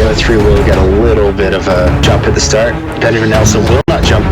the three will get a little bit of a jump at the start. Benjamin Nelson will not jump.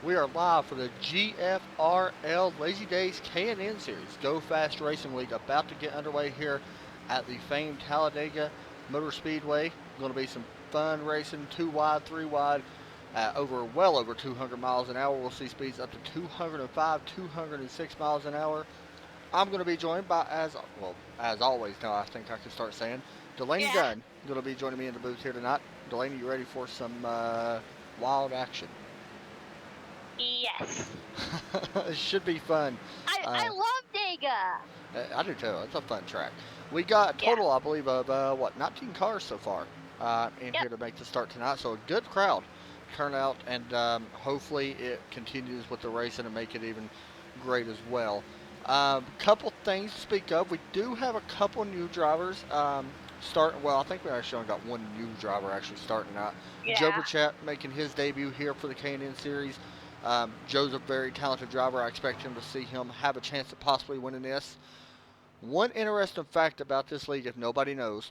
We are live for the GFRL Lazy Days K&N Series, Go Fast Racing League, about to get underway here at the famed Talladega Motor Speedway. Going to be some fun racing, 2 wide, 3 wide, well over 200 miles an hour. We'll see speeds up to 205, 206 miles an hour. I'm going to be joined by, as always now I think I can start saying, Delaney Dunn. Going to be joining me in the booth here tonight. Delaney, you ready for some wild action? Yes. It should be fun. I love Dayga. I do too. It's a fun track. We got a total, I believe, of 19 cars so far in here to make the start tonight. So a good crowd turnout, and hopefully it continues with the racing and make it even great as well. Couple things to speak of. We do have a couple new drivers starting. Well, I think we actually only got one new driver actually starting out. Joe Burchett making his debut here for the K&N Series. Joe's a very talented driver. I expect him to see him have a chance at possibly winning this. One interesting fact about this league, if nobody knows,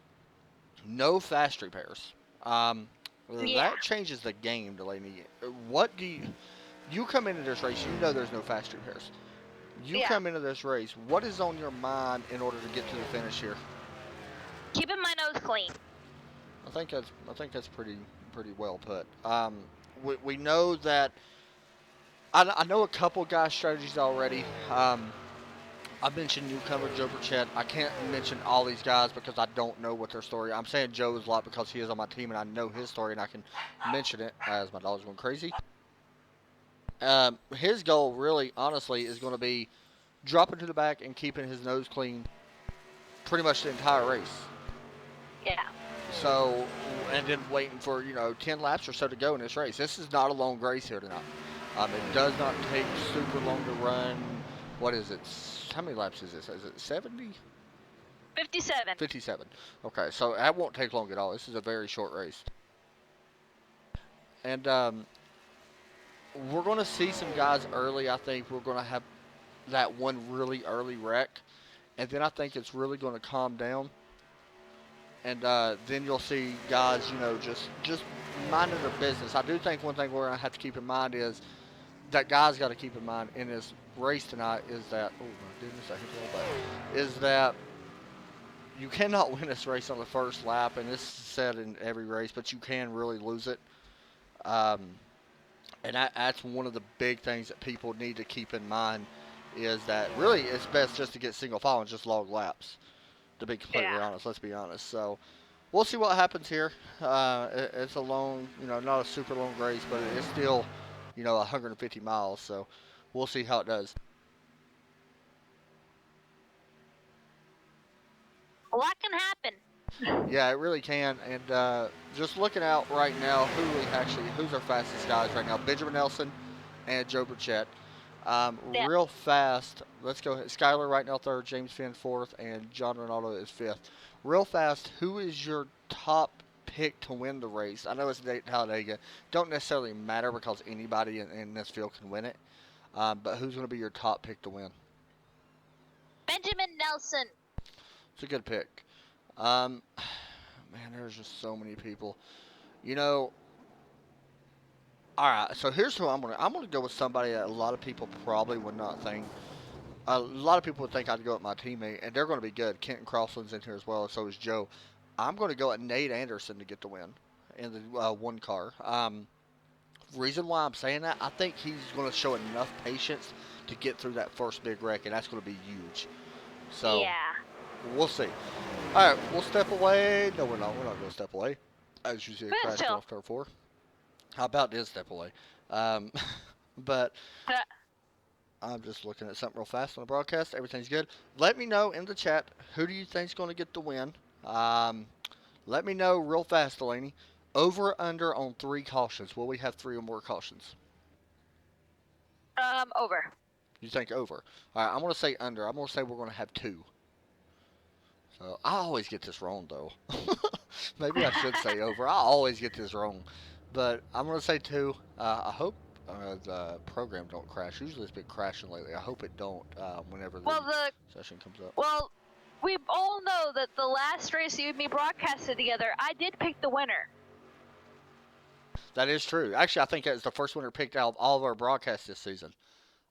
no fast repairs. That changes the game, Delaney. What do you come into this race, you know there's no fast repairs. You come into this race, what is on your mind in order to get to the finish here? Keeping my nose clean. I think that's pretty well put. We know that. I know a couple guys' strategies already. I mentioned newcomer Joe Burchett. I can't mention all these guys because I don't know what their story. I'm saying Joe's a lot because he is on my team and I know his story and I can mention it as my dog's going crazy. His goal really, honestly, is going to be dropping to the back and keeping his nose clean pretty much the entire race. Yeah. So, and then waiting for, 10 laps or so to go in this race. This is not a long race here tonight. It does not take super long to run. What is it? How many laps is this? Is it 70? 57. 57. Okay, so that won't take long at all. This is a very short race. And we're going to see some guys early. I think we're going to have that one really early wreck. And then I think it's really going to calm down. And then you'll see guys, just minding their business. I do think one thing we're going to have to keep in mind is that guys got to keep in mind in this race tonight is that, oh my goodness, I hit the wrong button, is that you cannot win this race on the first lap, and this is said in every race, but you can really lose it. And that's one of the big things that people need to keep in mind is that really it's best just to get single file and just log laps, to be completely honest. Let's be honest. So we'll see what happens here. It's a long, not a super long race, but it's still, 150 miles. So we'll see how it does. A lot can happen. Yeah, it really can. And just looking out right now, who's our fastest guys right now? Benjamin Nelson and Joe Burchett. Real fast. Let's go ahead. Skyler right now third, James Finn fourth, and John Ronaldo is fifth. Real fast, who is your top pick to win the race? I know it's Talladega. Don't necessarily matter because anybody in this field can win it. But who's going to be your top pick to win? Benjamin Nelson. It's a good pick. Man, there's just so many people. All right, so here's who I'm gonna go with somebody that a lot of people probably would not think. A lot of people would think I'd go with my teammate, and they're going to be good. Kenton Crossland's in here as well, and so is Joe. I'm going to go at Nate Anderson to get the win in the one car. Reason why I'm saying that, I think he's going to show enough patience to get through that first big wreck, and that's going to be huge. So Yeah. we'll see. All right, we'll step away. No, we're not. We're not going to step away. As you see, a But crash still. off turn 4. How about this step away? Um, but Uh, I'm just looking at something real fast on the broadcast. Everything's good. Let me know in the chat who do you think's going to get the win. Let me know real fast, Delaney. Over or under on 3 cautions. Will we have 3 or more cautions? over. You think over? All right, I'm going to say under. I'm going to say we're going to have 2. So I always get this wrong, though. Maybe I should say over. I always get this wrong. But I'm going to say 2. I hope the program don't crash. Usually it's been crashing lately. I hope it don't whenever the session comes up. Well, we all know that the last race you and me broadcasted together, I did pick the winner. That is true. Actually, I think that was the first winner picked out of all of our broadcasts this season.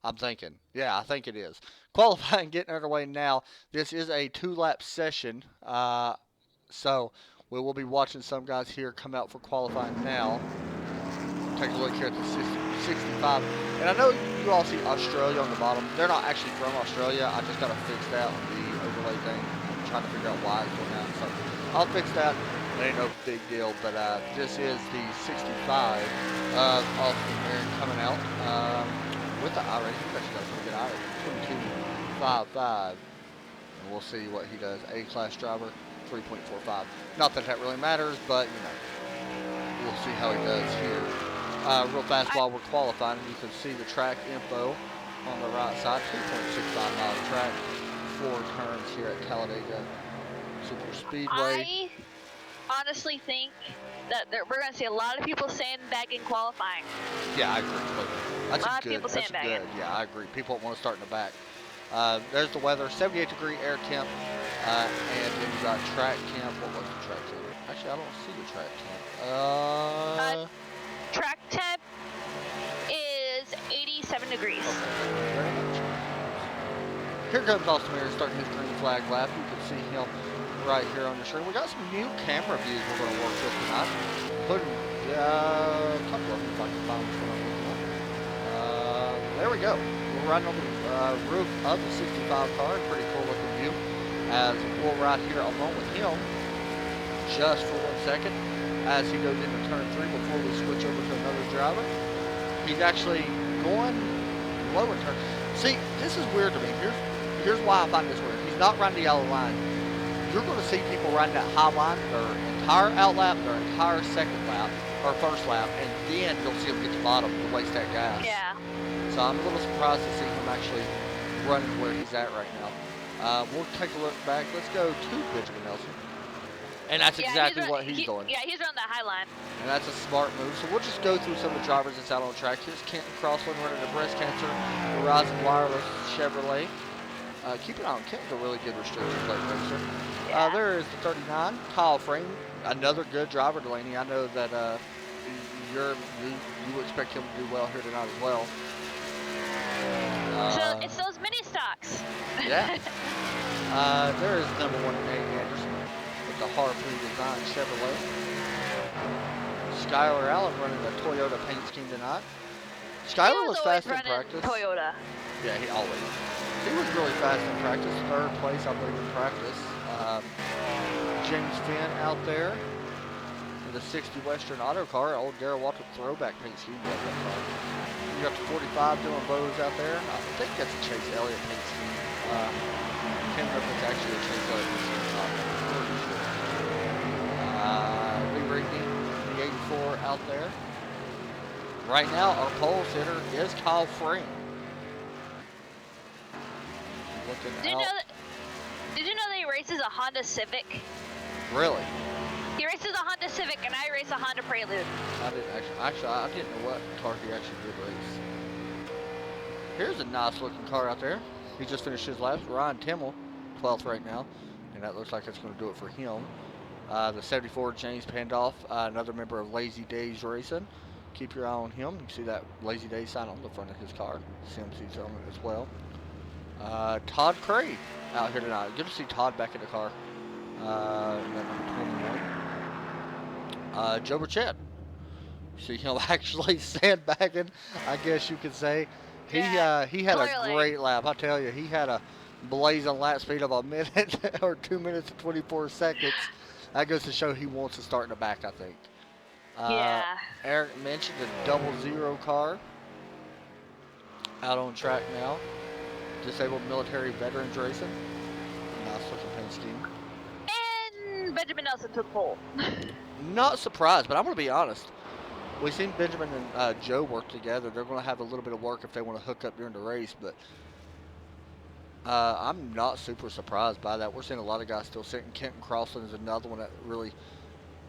I'm thinking. Yeah, I think it is. Qualifying getting underway now. This is a 2-lap session. So we will be watching some guys here come out for qualifying now. Take a look here at the 65. And I know you all see Australia on the bottom. They're not actually from Australia. I just got to fix that on the overlay thing. I'm trying to figure out why it's going out. So I'll fix that. It ain't no big deal. But this is the 65 of Austin Aaron coming out with the iRace. He's actually got a pretty good iRace. 22.55. And we'll see what he does. A-class driver, 3.45. Not that really matters, but, you know, we'll see how he does here. Real fast while we're qualifying, you can see the track info on the right side. 2.65 mile track, 4 turns here at Talladega Super Speedway. I honestly think that we're going to see a lot of people sandbagging qualifying. Yeah, I agree completely. That's a lot of good. people That's sandbagging. good. Yeah, I agree. People want to start in the back. There's the weather, 78-degree air temp, and then you got track temp. What was the track temp? Actually, I don't see the track temp. Track temp is 87 degrees. Okay, very much. Here comes Austin Aaron starting his green flag lap. You can see him right here on the screen. We got some new camera views we're going to work with tonight. Including a couple of them if I can find which one I'm looking at. There we go. We're riding on the roof of the 65 car. Pretty cool looking view. As we'll ride here along with him just for 1 second as he goes into turn 3 before we switch over to another driver. He's actually going low in turn. See, this is weird to me. Here's why I find this weird. He's not riding the yellow line. You're going to see people riding that high line their entire out lap, their entire second lap, or first lap, and then you'll see them get to the bottom and waste that gas. Yeah. So I'm a little surprised to see him actually running where he's at right now. We'll take a look back. Let's go to Benjamin Nelson. And that's exactly what he's doing. Yeah, he's running the high line. And that's a smart move. So we'll just go through some of the drivers that's out on the track. Here's Kenton Crossland running the breast cancer, Horizon Wireless Chevrolet. Keep an eye on Kenton's a really good restriction plate racer. Yeah. There is the 39, Kyle Frame, another good driver, Delaney. I know that you expect him to do well here tonight as well. So it's those mini stocks. Yeah. There is number 1 Nate Anderson with the Harpoon Design Chevrolet. Skylar Allen running the Toyota paint scheme tonight. Skylar was fast in practice. Toyota. Yeah, he always. He was really fast in practice. 3rd place, I believe, in practice. James Finn out there in the 60 Western Auto Car. Old Darrell Waltrip throwback paint scheme. You got the 45 doing Bose out there. I think that's a Chase Elliott paint scheme. Can't remember if it's actually a Chase Elliott paint scheme or not. I'm pretty sure. Lee Reedney, the 84 out there. Right now, our pole sitter is Kyle Frame. Looking out. Did you know that he races a Honda Civic? Really? He races a Honda Civic, and I race a Honda Prelude. I didn't actually. I didn't know what car he actually did race. Here's a nice looking car out there. He just finished his lap. Ryan Timmel, 12th right now, and that looks like it's going to do it for him. The 74 James Pandolf, another member of Lazy Dayz Racing. Keep your eye on him. You can see that Lazy Dayz sign on the front of his car. CMC's on it as well. Todd Cray out here tonight. Good to see Todd back in the car. That number 21. Joe Burchett. See him actually sandbagging, I guess you could say. He had a great lap. I tell you, he had a blazing lap speed of a minute or 2 minutes and 24 seconds. That goes to show he wants to start in the back, I think. Yeah. Eric mentioned the 00 car out on track now. Disabled military veterans racing. Nice looking paint scheme. And Benjamin Nelson took pole. Not surprised, but I'm going to be honest. We've seen Benjamin and Joe work together. They're going to have a little bit of work if they want to hook up during the race, but I'm not super surprised by that. We're seeing a lot of guys still sitting. Kenton Crossland is another one that really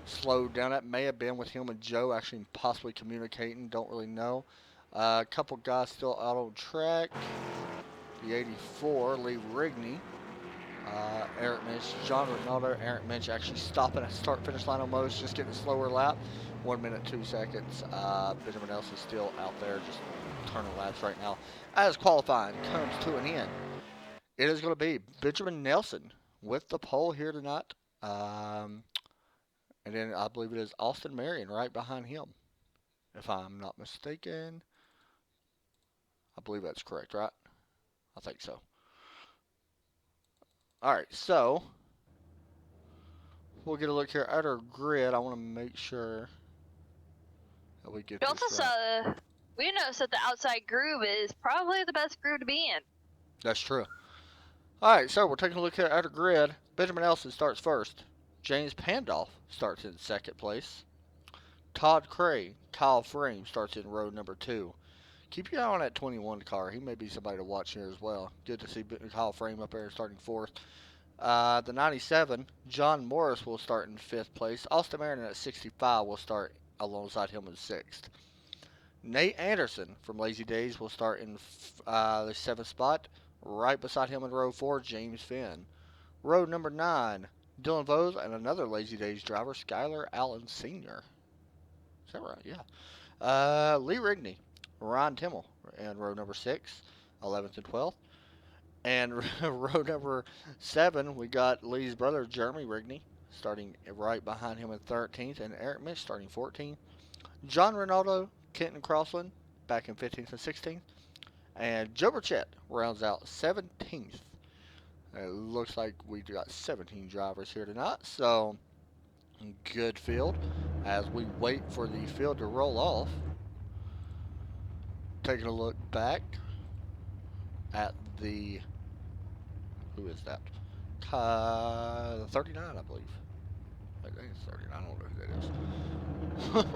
slowed down. That may have been with him and Joe actually possibly communicating. Don't really know. A couple guys still out on track. The 84, Lee Rigney. Eric Minch, John Ronaldo, Eric Minch actually stopping at start-finish line almost, just getting a slower lap. 1 minute, 2 seconds. Benjamin Nelson still out there just turning laps right now. As qualifying comes to an end, it is going to be Benjamin Nelson with the pole here tonight. And then I believe it is Austin Marion right behind him, if I'm not mistaken. I believe that's correct, right? I think so. All right, so we'll get a look here at our grid. I want to make sure that we get We also this right. saw, we noticed that the outside groove is probably the best groove to be in. That's true. All right, so we're taking a look here at our grid. Benjamin Nelson starts first. James Pandolf starts in second place. Todd Cray, Kyle Frame starts in row number 2. Keep your eye on that 21 car. He may be somebody to watch here as well. Good to see Kyle Frame up there starting 4th. The 97, John Morris will start in 5th place. Austin Marion at 65 will start alongside him in 6th. Nate Anderson from Lazy Dayz will start in the 7th spot. Right beside him in row 4, James Finn. Row number 9, Dylan Vose and another Lazy Dayz driver, Skylar Allen Sr. Is that right? Yeah. Lee Rigney, Ron Timmel in row number 6, 11th and 12th. And row number 7, we got Lee's brother, Jeremy Rigney, starting right behind him in 13th, and Eric Mitch starting 14th. John Ronaldo, Kenton Crossland back in 15th and 16th. And Joe Burchett rounds out 17th. It looks like we got 17 drivers here tonight, so good field. As we wait for the field to roll off, taking a look back at the, who is that? 39, I believe. I think it's 39. I don't know who that is.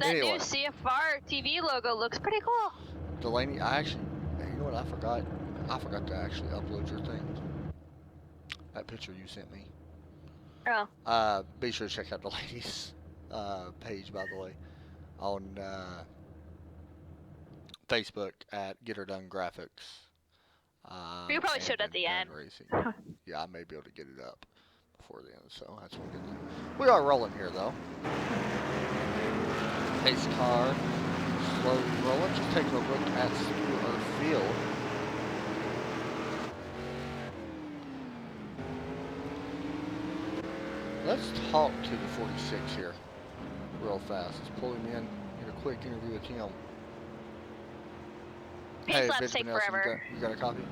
That Anyway. new CFR TV logo looks pretty cool. Delaney, I actually, you know what, I forgot to actually upload your thing. That picture you sent me. Oh. Be sure to check out Delaney's page, by the way, on Facebook at Get Her Done Graphics. You probably showed at the end. Racing. Yeah, I may be able to get it up before the end, so that's one good thing. We are rolling here, though. Pace car, slowly rolling. Just taking a look at our field. Let's talk to the 46 here real fast. Let's pull him in, get a quick interview with him. Pace laps take Benjamin Nelson, forever. you got a copy?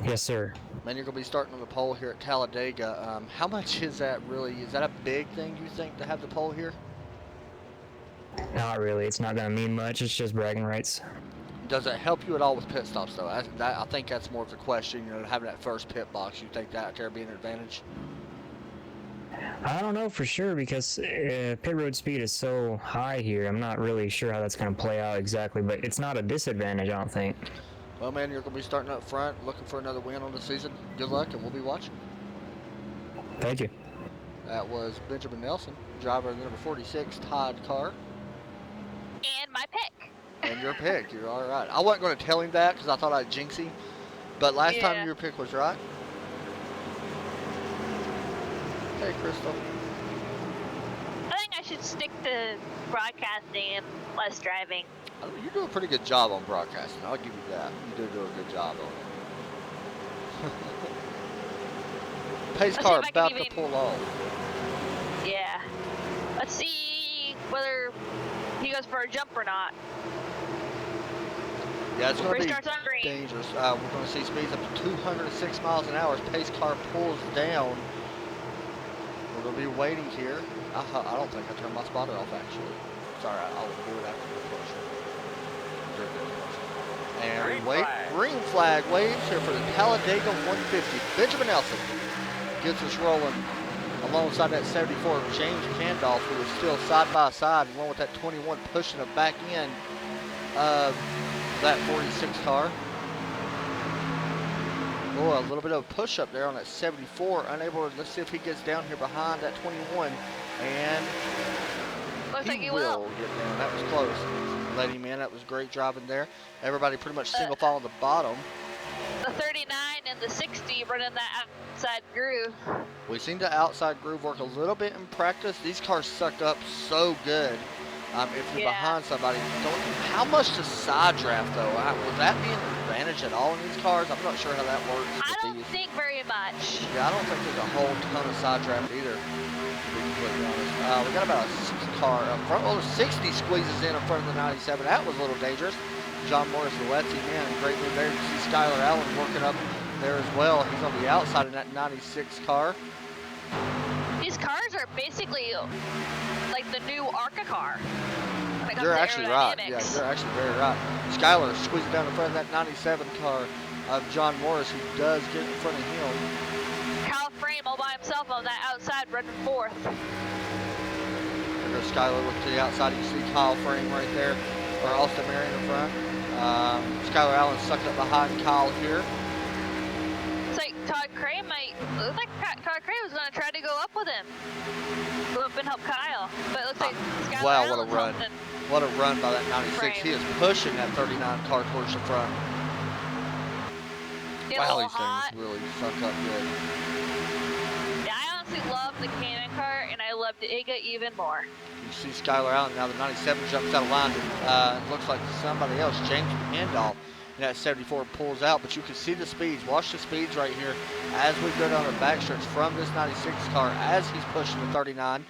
Yes, sir. Man, you're going to be starting on the pole here at Talladega. How much is that really? Is that a big thing, you think, to have the pole here? Not really. It's not going to mean much. It's just bragging rights. Does it help you at all with pit stops, though? I think that's more of the question. You know, having that first pit box, you think that there be an advantage? I don't know for sure because pit road speed is so high here. I'm not really sure how that's going to play out exactly, but it's not a disadvantage, I don't think. Well, man, you're going to be starting up front, looking for another win on the season. Good luck, and we'll be watching. Thank you. That was Benjamin Nelson, driver of the number 46 Todd car. And my pick. And your pick, you're all right. I wasn't going to tell him that because I thought I'd jinx him, but last time your pick was right. Hey, Crystal. I think I should stick to broadcasting and less driving. You do a pretty good job on broadcasting. I'll give you that. You do a good job on it. Pace car about to pull off. Yeah. Let's see whether he goes for a jump or not. Yeah, it's going to be Restarts on green. dangerous. We're going to see speeds up to 206 miles an hour as pace car pulls down. We're going to be waiting here. I don't think I turned my spotter off, actually. Sorry, I will do it after the push. And we wait. Green flag waves here for the Talladega 150. Benjamin Nelson gets us rolling alongside that 74 James Pandolph, who is still side by side, along with that 21 pushing it back in of that 46 car. Oh, a little bit of a push up there on that 74. Unable to, let's see if he gets down here behind that 21. And Looks like he he will. get down. That was close. Let him in. That was great driving there. Everybody pretty much single file on the bottom. The 39 and the 60 running that outside groove. We've seen the outside groove work a little bit in practice. These cars suck up so good. If you're behind somebody, how much does side draft though? Would that be an advantage at all in these cars? I'm not sure how that works. I don't think very much. Yeah, I don't think there's a whole ton of side draft either, to be completely honest. We got about a 6 car up front. Well, the 60 squeezes in front of the 97. That was a little dangerous. John Morris lets him in. Great move there. You see Skylar Allen working up there as well. He's on the outside in that 96 car. These cars are basically like the new ARCA car. You're actually right. Yeah, you're actually very right. Skylar squeezing down in front of that 97 car of John Morris, who does get in front of him. Kyle Frame all by himself on that outside running fourth. There goes Skylar look to the outside. You see Kyle Frame right there, or Austin Marion in front. Skylar Allen sucked up behind Kyle here. It's like Todd Cray looks like Todd Cray was going to try to go up with him. Go up and help Kyle. But it looks like Skylar wow, what a Allen's run. helping. What a run by that 96. Frame. He is pushing that 39 car towards the front. Get Wow, a these little hot. things really suck up good. Yeah, I honestly love the Cannon car, and I love the Iga even more. You see Skylar Allen now. The 97 jumps out of line. It looks like somebody else, James Pandolph, and that 74 pulls out. But you can see the speeds. Watch the speeds right here as we go down the backstretch from this 96 car as he's pushing the 39.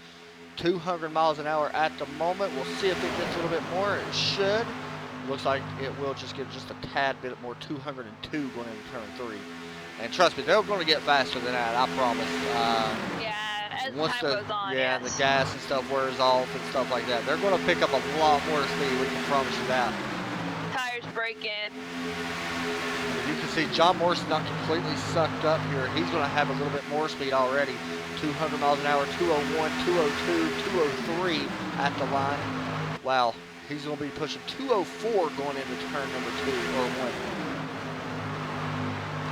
200 miles an hour at the moment. We'll see if it gets a little bit more. It should. Looks like it will just get just a tad bit more. 202 going into turn 3. And trust me, they're going to get faster than that. I promise. Yeah, as Once time goes on. yeah, yes. the gas and stuff wears off and stuff like that. They're going to pick up a lot more speed. We can promise you that. Tires breaking. You can see John Morris not completely sucked up here. He's going to have a little bit more speed already. 200 miles an hour, 201, 202, 203 at the line. Wow, he's going to be pushing 204 going into turn number 2 or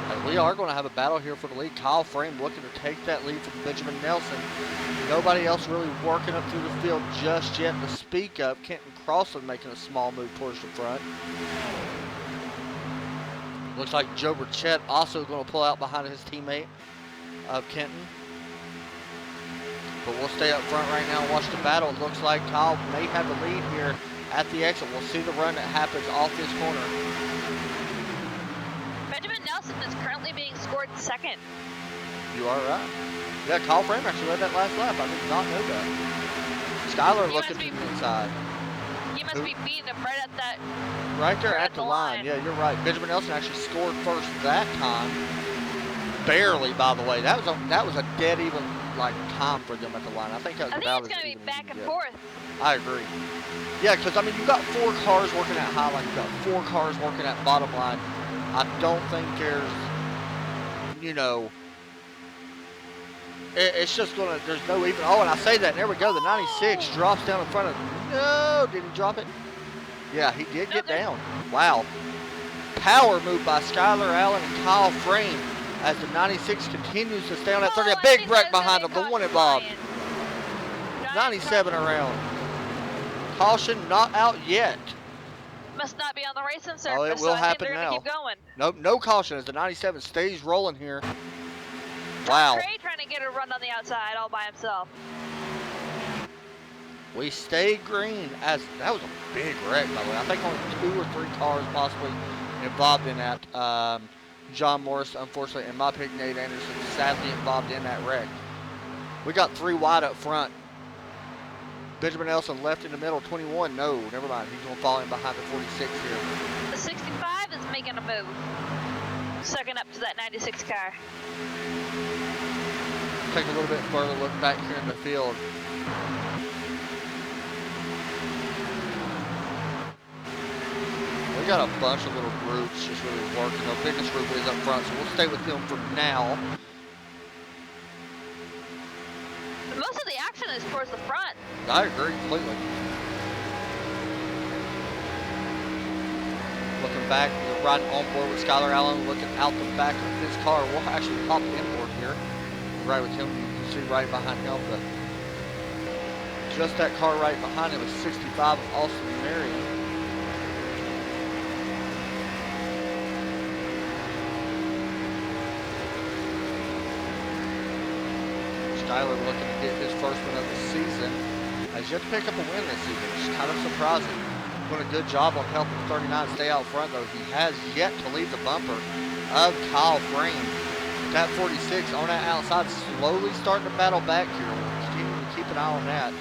1. And we are going to have a battle here for the lead. Kyle Frame looking to take that lead from Benjamin Nelson. Nobody else really working up through the field just yet to speak of. Kenton Crossland making a small move towards the front. Looks like Joe Burchett also going to pull out behind his teammate of Kenton. But we'll stay up front right now and watch the battle. It looks like Kyle may have the lead here at the exit. We'll see the run that happens off this corner. Benjamin Nelson is currently being scored second. You are right. Yeah, Kyle Frame actually led that last lap. I did not know that. Skylar looking to the inside. You must be beating him right at that. Right there at the line. Yeah, you're right. Benjamin Nelson actually scored first that time. Barely, by the way. That was a dead even time for them at the line. I think that was about it's going to be back and get. forth. I agree. Yeah, because I mean, you got 4 cars working at high line. You got 4 cars working at bottom line. I don't think there's, it's just gonna. There's no even. Oh, and I say that. And there we go. The 96 drops down in front of. No, did he drop it? Yeah, he did get down. Wow. Power move by Skylar Allen and Kyle Frame as the 96 continues to stay on that 30. A big wreck behind him. The one and Bob. 97 around. Caution not out yet. Must not be on the racing surface. Oh, it will so I happen think they're now. Keep going. Nope, no caution as the 97 stays rolling here. Wow. Trey trying to get a run on the outside all by himself. We stay green as that was a big wreck, by the way. I think only 2 or 3 cars possibly involved in that. John Morris, unfortunately, and my pick, Nate Anderson, sadly involved in that wreck. We got 3 wide up front. Benjamin Nelson left in the middle, 21. No, never mind. He's going to fall in behind the 46 here. The 65 is making a move. Sucking up to that 96 car. Take a little bit further look back here in the field. We got a bunch of little groups just really working. Our biggest group is up front, so we'll stay with them for now. Most of the action is towards the front. I agree completely. Looking back, we're riding on board with Skylar Allen, looking out the back of his car. We'll actually pop inboard here. Right with him, you can see right behind him, but just that car right behind him is 65 Austin Marion. Skylar looking to get his first win of the season. Has yet to pick up a win this season, which is kind of surprising. Doing a good job on helping 39 stay out front, though. He has yet to leave the bumper of Kyle Frame. That 46 on that outside, slowly starting to battle back here. We'll continue to keep an eye on that.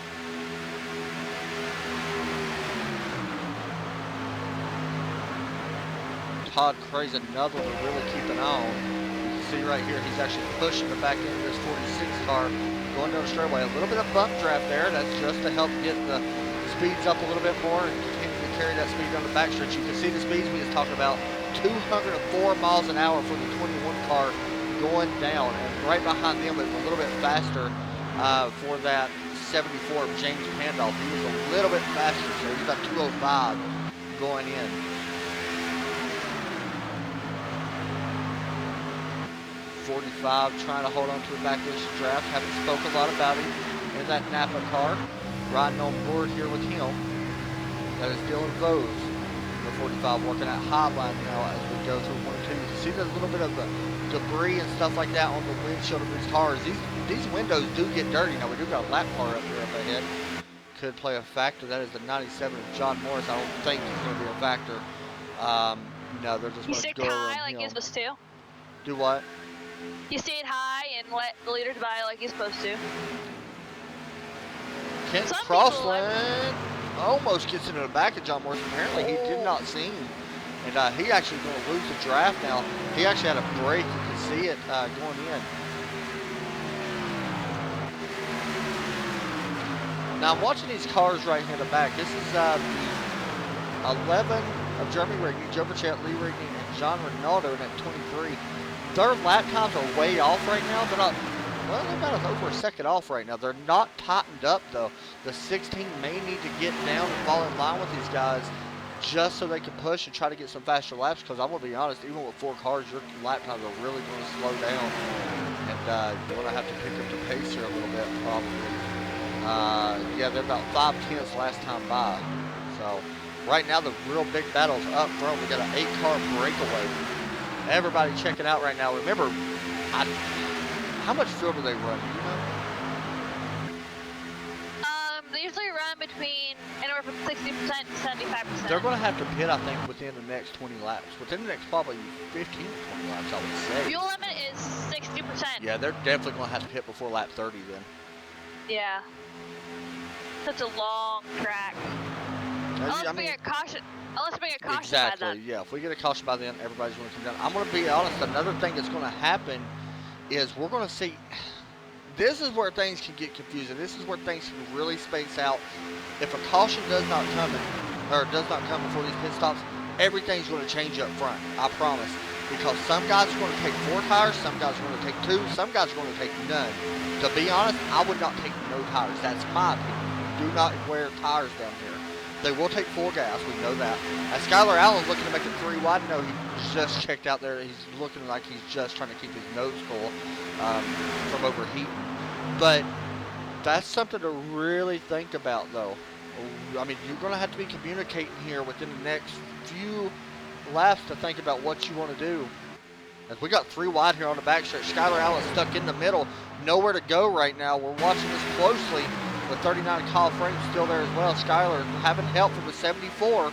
Todd Cray's another one to really keep an eye on. See right here, he's actually pushing the back end of this 46 car, going down the straightaway. A little bit of bump draft there. That's just to help get the speeds up a little bit more and continue to carry that speed on the back stretch. You can see the speeds we just talked about. 204 miles an hour for the 21 car going down, and right behind them it's a little bit faster for that 74 of James Pandolf. He was a little bit faster, so he's about 205 going in. Trying to hold on to the back of this draft. Haven't spoke a lot about him in that Napa car. Riding on board here with him. That is Dylan Vose. The 45 working at hotline now as we go through 1 and 2. You can see there's a little bit of the debris and stuff like that on the windshield of these cars. These windows do get dirty. Now we do got a lap car up here up ahead. Could play a factor. That is the 97 of John Morris. I don't think he's going to be a factor. No, they're just going to go around him. Like you're supposed to. Do what? You stayed high and let the leaders by like you're supposed to. Kent Crossland almost gets into the back of John Morris. Apparently he did not see him. And he actually going to lose the draft now. He actually had a break. You can see it going in. Now I'm watching these cars right here in the back. This is the 11 of Jeremy Rigney, Joe Burchett, Lee Rigney, and John Ronaldo in at 23. Their lap times are way off right now. They're not, well, they're about over a second off right now. They're not tightened up, though. The 16 may need to get down and fall in line with these guys just so they can push and try to get some faster laps, because I'm going to be honest, even with 4 cars, your lap times are really going to slow down. And you're going to have to pick up the pace here a little bit, probably. Yeah, they're about 5/10 last time by. So, right now, the real big battle's up front. We got an 8-car breakaway. Everybody check it out right now. Remember, how much fuel do they run? Do you know? They usually run between anywhere from 60% to 75%. They're going to have to pit, I think, within the next 20 laps. Within the next probably 15 to 20 laps, I would say. Fuel limit is 60%. Yeah, they're definitely going to have to pit before lap 30 then. Yeah. Such a long track. Unless we get caution. Unless we get caution exactly, by then. Yeah. If we get a caution by then, everybody's going to come down. I'm going to be honest. Another thing that's going to happen is we're going to see. This is where things can get confusing. This is where things can really space out. If a caution does not come before these pit stops, everything's going to change up front. I promise. Because some guys are going to take 4 tires, some guys are going to take 2, some guys are going to take none. To be honest, I would not take no tires. That's my opinion. Do not wear tires down here. They will take full gas, we know that. As Skylar Allen's looking to make it 3 wide, no, he just checked out there. He's looking like he's just trying to keep his nose cool from overheating. But that's something to really think about, though. I mean, you're going to have to be communicating here within the next few laps to think about what you want to do. As we got 3 wide here on the backstretch, Skylar Allen stuck in the middle, nowhere to go right now. We're watching this closely. The 39 Kyle Frame's still there as well. Skylar having help from the 74.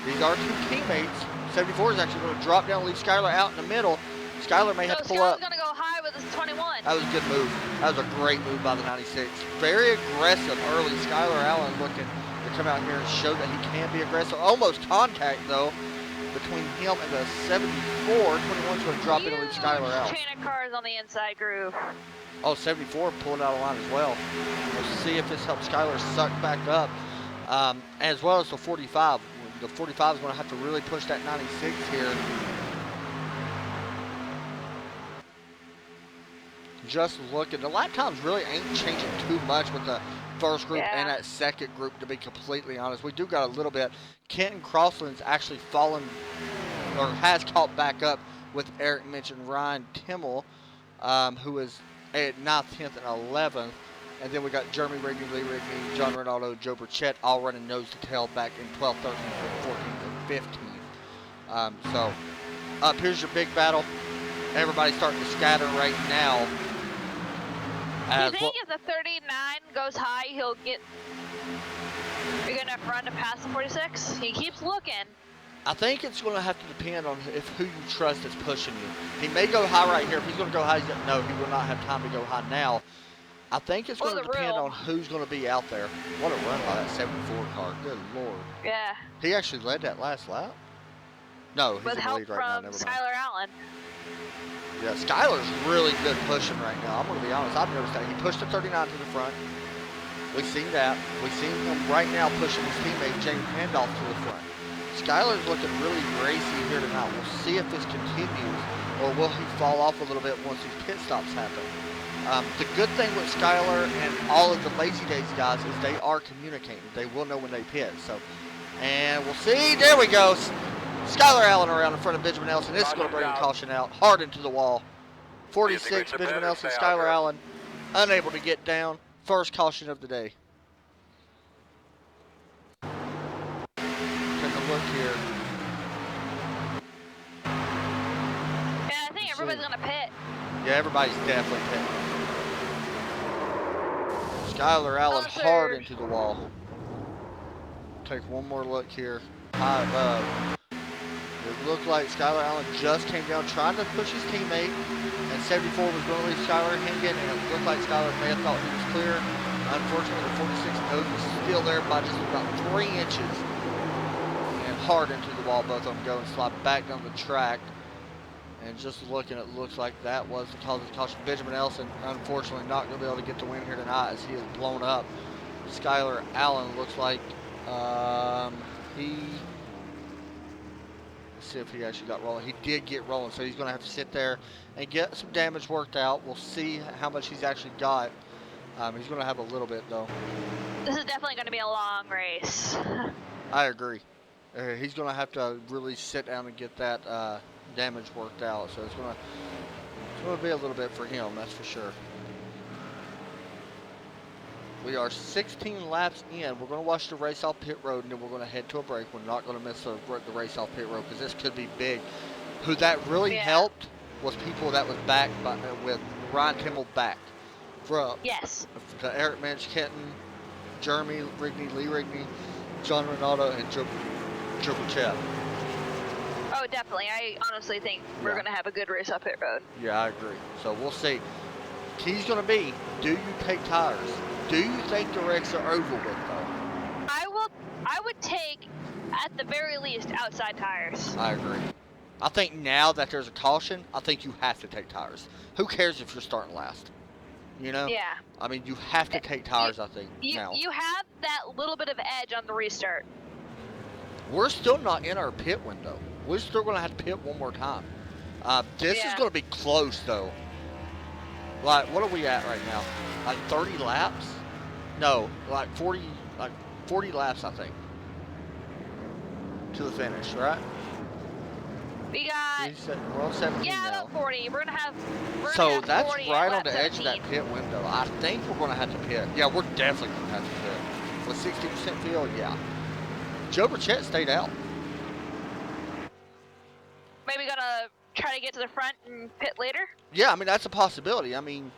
These are 2 teammates. 74 is actually going to drop down and leave Skylar out in the middle. Skylar may have to pull up. Skylar's going to go high with his 21. That was a good move. That was a great move by the 96. Very aggressive early. Skylar Allen looking to come out here and show that he can be aggressive. Almost contact, though, between him and the 74. 21's going to drop in and leave Skylar out. Chain of cars on the inside groove. Oh, 74 pulled out of line as well. We'll see if this helps Skylar suck back up, as well as the 45. The 45 is going to have to really push that 96 here. Just looking, the lap times really ain't changing too much with the first group and that second group, to be completely honest. We do got a little bit. Kenton Crossland's actually fallen, or has caught back up with Eric mentioned Ryan Timmel, who is at 9th, 10th, and 11th. And then we got Jeremy Rigney, Lee Rigney, John Ronaldo, Joe Burchett all running nose to tail back in 12th, 13th, 14th, and 15th. So up here's your big battle. Everybody's starting to scatter right now. Do you think if the 39 goes high, he'll get big enough run to pass the 46? He keeps looking. I think it's going to have to depend on who you trust is pushing you. He may go high right here. If he's going to go high, no, he will not have time to go high now. I think it's going to depend on who's going to be out there. What a run by that 74 car. Good Lord. Yeah. He actually led that last lap? No, he's in the lead right now. Never mind. Skylar Allen. Yeah, Skylar's really good pushing right now. I'm going to be honest. I've noticed that. He pushed the 39 to the front. We've seen that. We've seen him right now pushing his teammate, James Handoff, to the front. Skylar's looking really racy here tonight. We'll see if this continues, or will he fall off a little bit once these pit stops happen. The good thing with Skylar and all of the Lazy Days guys is they are communicating. They will know when they pit. So, and we'll see. There we go. Skylar Allen around in front of Benjamin Nelson. This is going to bring a caution out. Hard into the wall. 46, Benjamin Nelson, Skylar Allen, unable to get down. First caution of the day. Take a look here. Yeah, I think everybody's going to pit. Yeah, everybody's definitely pitting. Skylar Allen hard into the wall. Take one more look here. High above. It looked like Skylar Allen just came down trying to push his teammate, and 74 was going to leave Skylar hanging, and it looked like Skylar may have thought he was clear. Unfortunately, the 46 nose was still there by just about 3 inches. And hard into the wall, both of them go and slide back down the track. And just looking, it looks like that was the cause of the caution. Benjamin Nelson, unfortunately, not going to be able to get the win here tonight as he is blown up. Skylar Allen looks like let's see if he actually got rolling. He did get rolling, so he's going to have to sit there and get some damage worked out. We'll see how much he's actually got. He's going to have a little bit, though. This is definitely going to be a long race. I agree. He's going to have to really sit down and get that damage worked out. So it's going to be a little bit for him, that's for sure. We are 16 laps in. We're going to watch the race off pit road, and then we're going to head to a break. We're not going to miss the race off pit road because this could be big. Who that really helped was people that was back with Ryan Timmel back. From to Eric Mensch, Kenton, Jeremy Rigney, Lee Rigney, John Ronaldo, and Joe Burchett. Oh, definitely. I honestly think we're going to have a good race off pit road. Yeah, I agree. So we'll see. Key's going to be, do you take tires? Do you think the wrecks are over with, though? I would take, at the very least, outside tires. I agree. I think now that there's a caution, I think you have to take tires. Who cares if you're starting last? You know? Yeah. I mean, you have to take tires, I think, now. You have that little bit of edge on the restart. We're still not in our pit window. We're still going to have to pit one more time. This is going to be close, though. Like, what are we at right now? Like 30 laps? No, like 40 laps, I think, to the finish, right? We got. We're on 17 yeah, now. about 40. We're gonna have. So that's right on the edge of that pit window. I think we're gonna have to pit. Yeah, we're definitely gonna have to pit. With 60% field, yeah. Joe Burchett stayed out. Maybe gonna try to get to the front and pit later? Yeah, I mean, that's a possibility. I mean,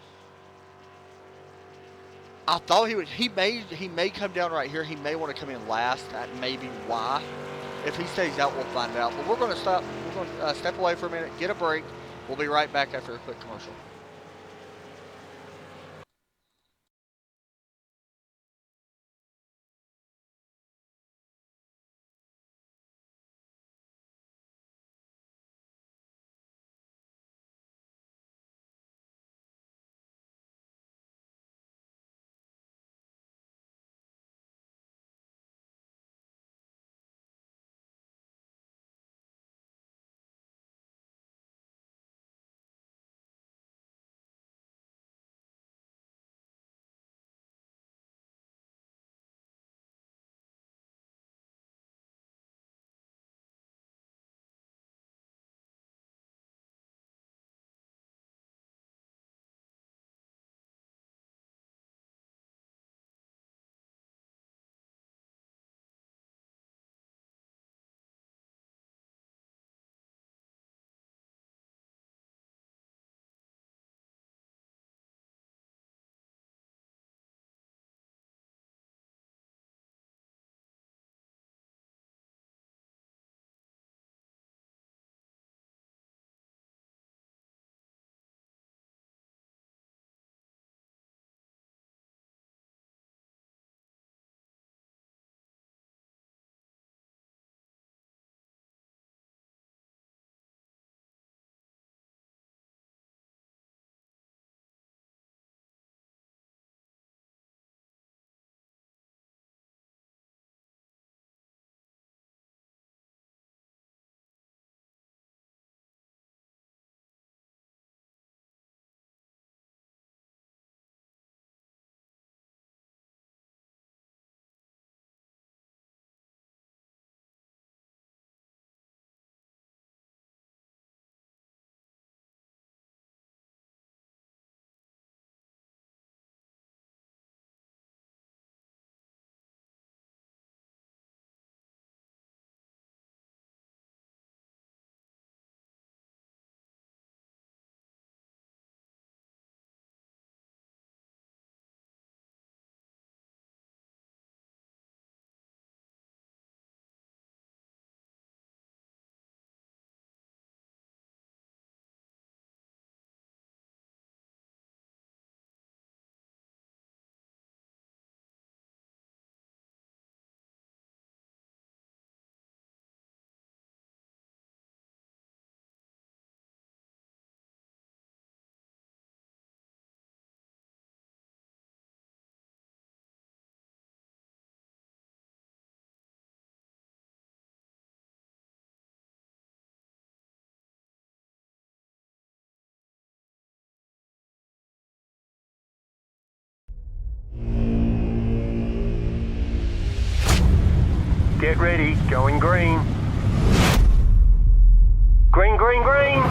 I thought he may come down right here. He may want to come in last. That may be why. If he stays out, we'll find out. But we're going to stop. We're going to step away for a minute, get a break. We'll be right back after a quick commercial. Get ready, going green. Green, green, green.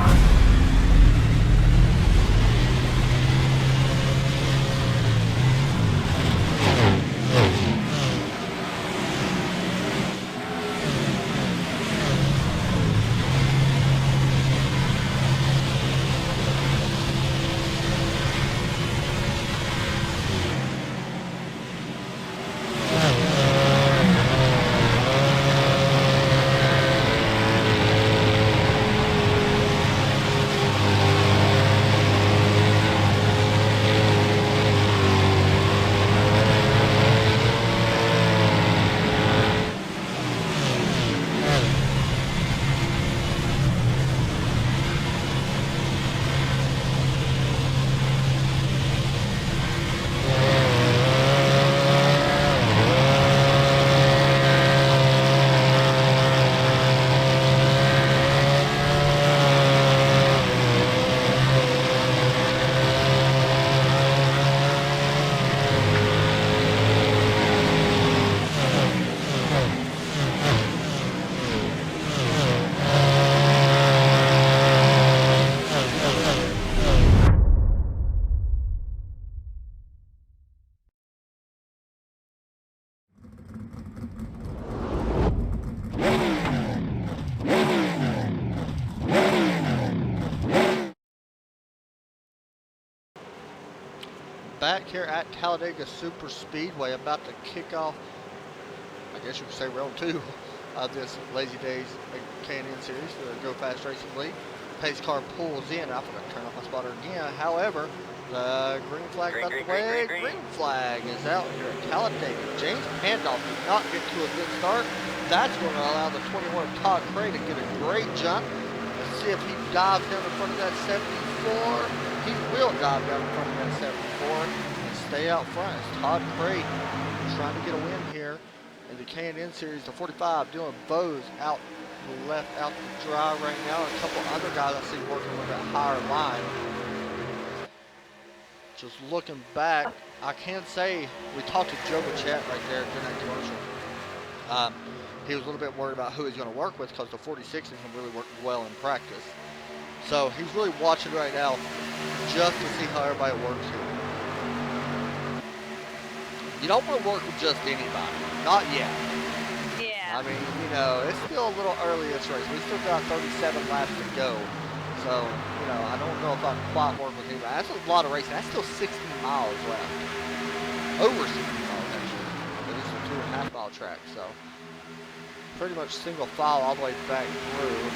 Back here at Talladega Super Speedway, about to kick off, I guess you could say round 2 of this Lazy Days K&N series for the Go Fast Racing League. Pace car pulls in. I'm going to turn off my spotter again. However, the green flag about the way. Green flag is out here at Talladega. James Pandoff did not get to a good start. That's going to allow the 21 Todd Cray to get a great jump. Let's see if he dives down in front of that 74. He will dive down in front of that 74 and stay out front. It's Todd Cray trying to get a win here in the K&N Series. The 45, Dylan Bose out the left, out the drive right now. A couple other guys I see working with that higher line. Just looking back, I can say we talked to Joe Bachet right there during that commercial. He was a little bit worried about who he's going to work with because the 46 can really work well in practice. So he's really watching right now just to see how everybody works here. You don't want to work with just anybody. Not yet. Yeah. I mean, you know, it's still a little early this race. We still got 37 laps to go. So, you know, I don't know if I can quite work with anybody. That's a lot of racing. That's still 60 miles left. Over 60 miles, actually. But it's a 2.5 mile track, so. Pretty much single file all the way back through.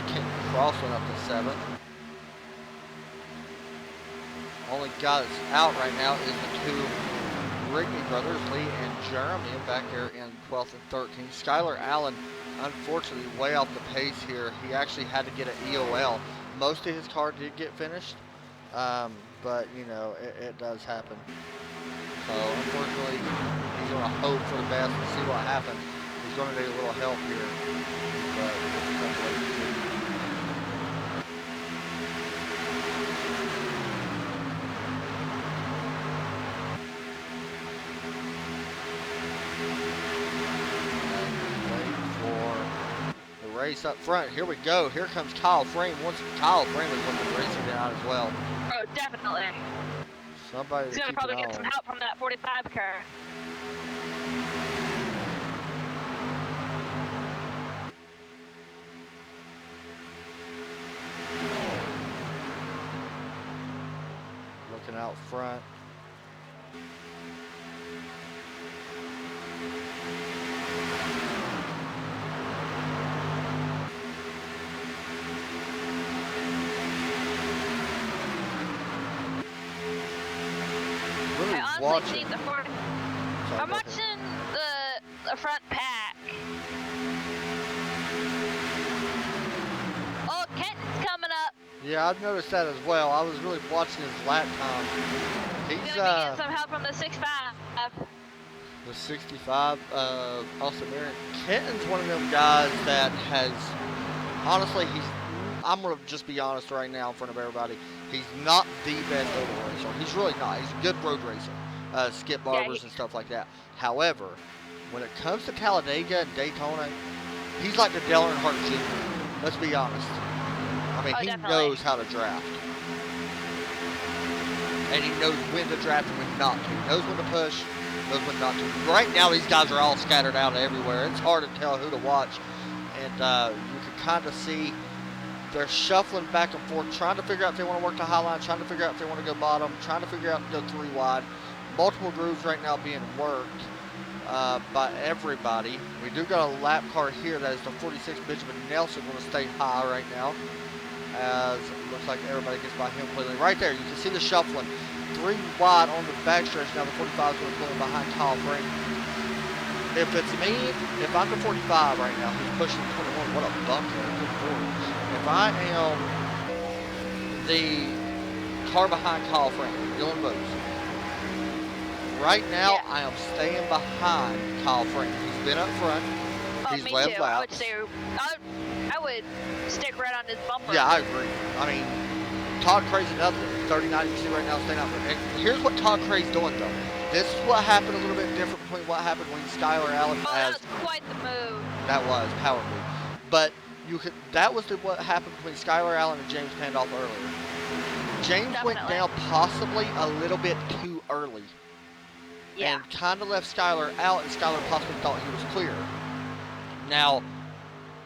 Ken Crossland up to 7th. Only guy that's out right now is the two Rigney brothers, Lee and Jeremy, back there in 12th and 13th. Skylar Allen, unfortunately, way off the pace here. He actually had to get an EOL. Most of his car did get finished, but, you know, it does happen. So, unfortunately, he's going to hope for the best and see what happens. He's going to need a little help here. But race up front. Here we go. Here comes Kyle Frame. Once Kyle Frame is going to race it out as well. Oh, definitely. Somebody He's going to probably get some help from that 45 car. Looking out front. Watching. I'm watching the front pack. Oh, Kenton's coming up. Yeah, I've noticed that as well. I was really watching his lap time. He's gonna be getting some help from the 65. The 65, Austin Marion. Kenton's one of them guys that has, honestly, I'm going to just be honest right now in front of everybody. He's not the best oval racer. He's really not. He's a good road racer. Skip barbers and stuff like that. However, when it comes to Talladega and Daytona, he's like the Dale Earnhardt Jr. Let's be honest. I mean, Oh, he definitely. knows how to draft. And he knows when to draft and when not to. He knows when to push, knows when not to. Right now, these guys are all scattered out everywhere. It's hard to tell who to watch. And you can kind of see they're shuffling back and forth, trying to figure out if they want to work the high line, trying to figure out if they want to go bottom, trying to figure out to go 3 wide. Multiple grooves right now being worked by everybody. We do got a lap car here. That is the 46 Benjamin Nelson, going to stay high right now, as it looks like everybody gets by him clearly. Right there, you can see the shuffling. 3 wide on the backstretch. Now the 45 is going to pull in behind Kyle Frank. If it's me, if I'm the 45 right now, who's pushing the 21, what a bump there. Good forward. If I am the car behind Kyle Frank, Dylan Bose, right now Yeah. I am staying behind Kyle Frank. He's been up front. Oh, He's me led too. I would laps. say I would stick right on his bumper. Yeah, I agree. I mean, Todd Cray's another 39 you can see right now staying out front. And here's what Todd Cray's doing though. This is what happened a little bit different between what happened when Skylar Allen Oh, as that was quite the move. that was power move. But you could that was what happened between Skylar Allen and James Pandolf earlier. James went Definitely. down possibly a little bit too early. Yeah. And kind of left Skylar out, and Skylar possibly thought he was clear. Now,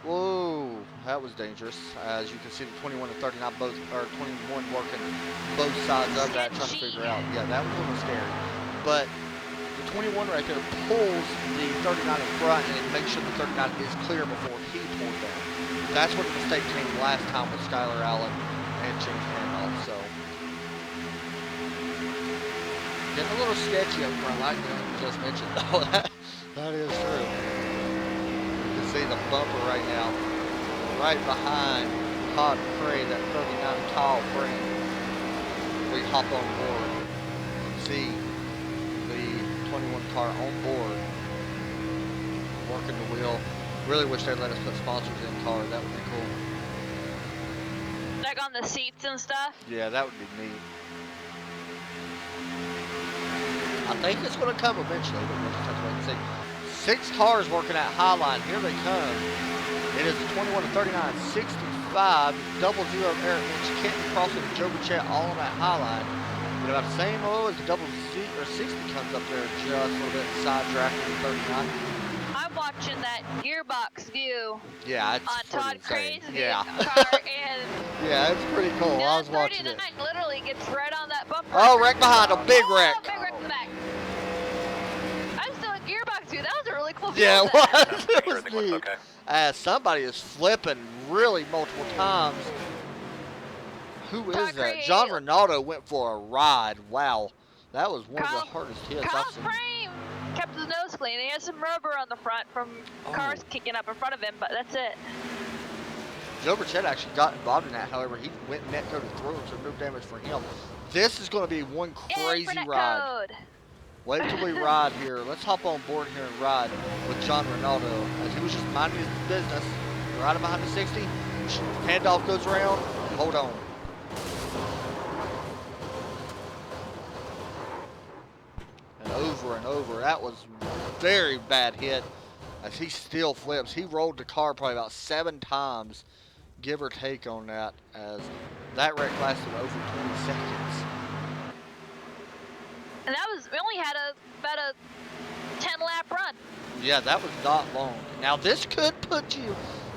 whoa, that was dangerous. As you can see, the 21 and 39 both, or 21 working both sides of that, trying to figure out. Yeah, that was a little scary. But the 21 right there pulls the 39 in front, and it makes sure the 39 is clear before he pulls down. That's where the mistake came last time with Skylar Allen and James Pandolf. So. Getting a little sketchy up front, like you just mentioned. Oh, that is true. You can see the bumper right now, right behind Todd Cray, that 39 Kyle Frank. We hop on board. See the 21 car on board, working the wheel. Really wish they'd let us put sponsors in the car. That would be cool. Like on the seats and stuff. Yeah, that would be neat. I think it's going to come eventually, but we'll just have to wait and see. 6 cars working at Highline. Here they come. It is the 21 to 39, 65, double zero Eric Lynch, Kenton crossing Joe Bichette all on that Highline. But about the same as the double Z or 60 comes up there just a little bit sidetracking the 39. I'm watching that gearbox view Yeah, it's on pretty Todd insane. Cray's Yeah. car, and Yeah, it's pretty cool. I was the watching it. 39 literally gets right on that bumper. Oh, wreck behind him. Big wreck. Oh, big wreck in the back. I'm still in gearbox view. That was a really cool view. Yeah, of it that. was. It was neat. Somebody is flipping really multiple times. Who is Todd that? Cray. John Ronaldo went for a ride. Wow. That was one of Kyle- the hardest hits Kyle I've seen. Frame kept his nose clean. He had some rubber on the front from cars kicking up in front of him, but that's it. Joe Burchett actually got involved in that. However, he went net coated through him, so no damage for him. This is going to be one crazy Infinite ride. code. Wait till we ride here. Let's hop on board here and ride with John Ronaldo, as he was just minding his business. Riding behind the 60. Handoff goes around. Hold on. And over. That was a very bad hit, as he still flips. He rolled the car probably about 7 times, give or take on that, as that wreck lasted over 20 seconds. And that was, we only had about a 10 lap run. Yeah, that was not long. Now this could put you,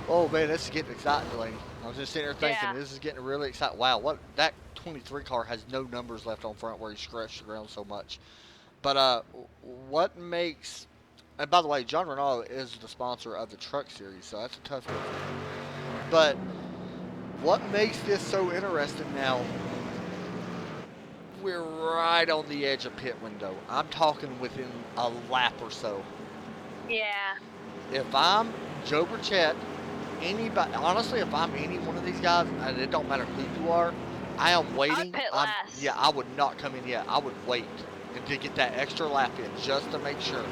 oh man, this is getting exciting, Delaney. I was just sitting there thinking, Yeah. this is getting really exciting. Wow, what that 23 car has no numbers left on front where he scratched the ground so much. But what makes, and by the way, John Ronaldo is the sponsor of the Truck Series, so that's a tough one. But what makes this so interesting now, we're right on the edge of pit window. I'm talking within a lap or so. Yeah. If I'm Joe Burchett, anybody, honestly, if I'm any one of these guys, and it don't matter who you are, I am waiting. pit last. Yeah, I would not come in yet. I would wait and to get that extra lap in just to make sure.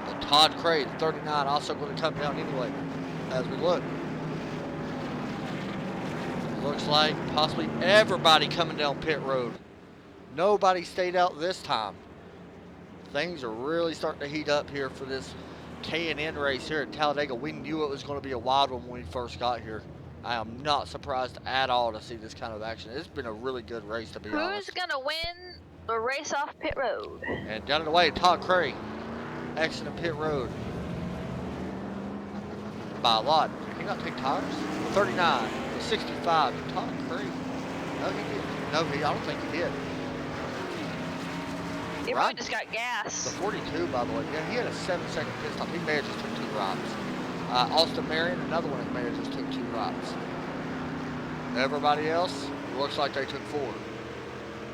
But Todd Cray, 39, also going to come down anyway as we look. Looks like possibly everybody coming down pit road. Nobody stayed out this time. things are really starting to heat up here for this K&N race here at Talladega. We knew it was going to be a wild one when we first got here. I am not surprised at all to see this kind of action. It's been a really good race, to be honest. Who's gonna win the race off pit road? And down and away, Todd Cray, exiting pit road by a lot. Did he not take tires? 39, 65. Todd Cray. No, he didn't. No, I don't think he did. He Right. probably just got gas. The 42, by the way. Yeah, he had a 7-second pit stop. He may have just took 2 rides. Austin Marion, another one, may have just took 2 rides. Everybody else looks like they took 4.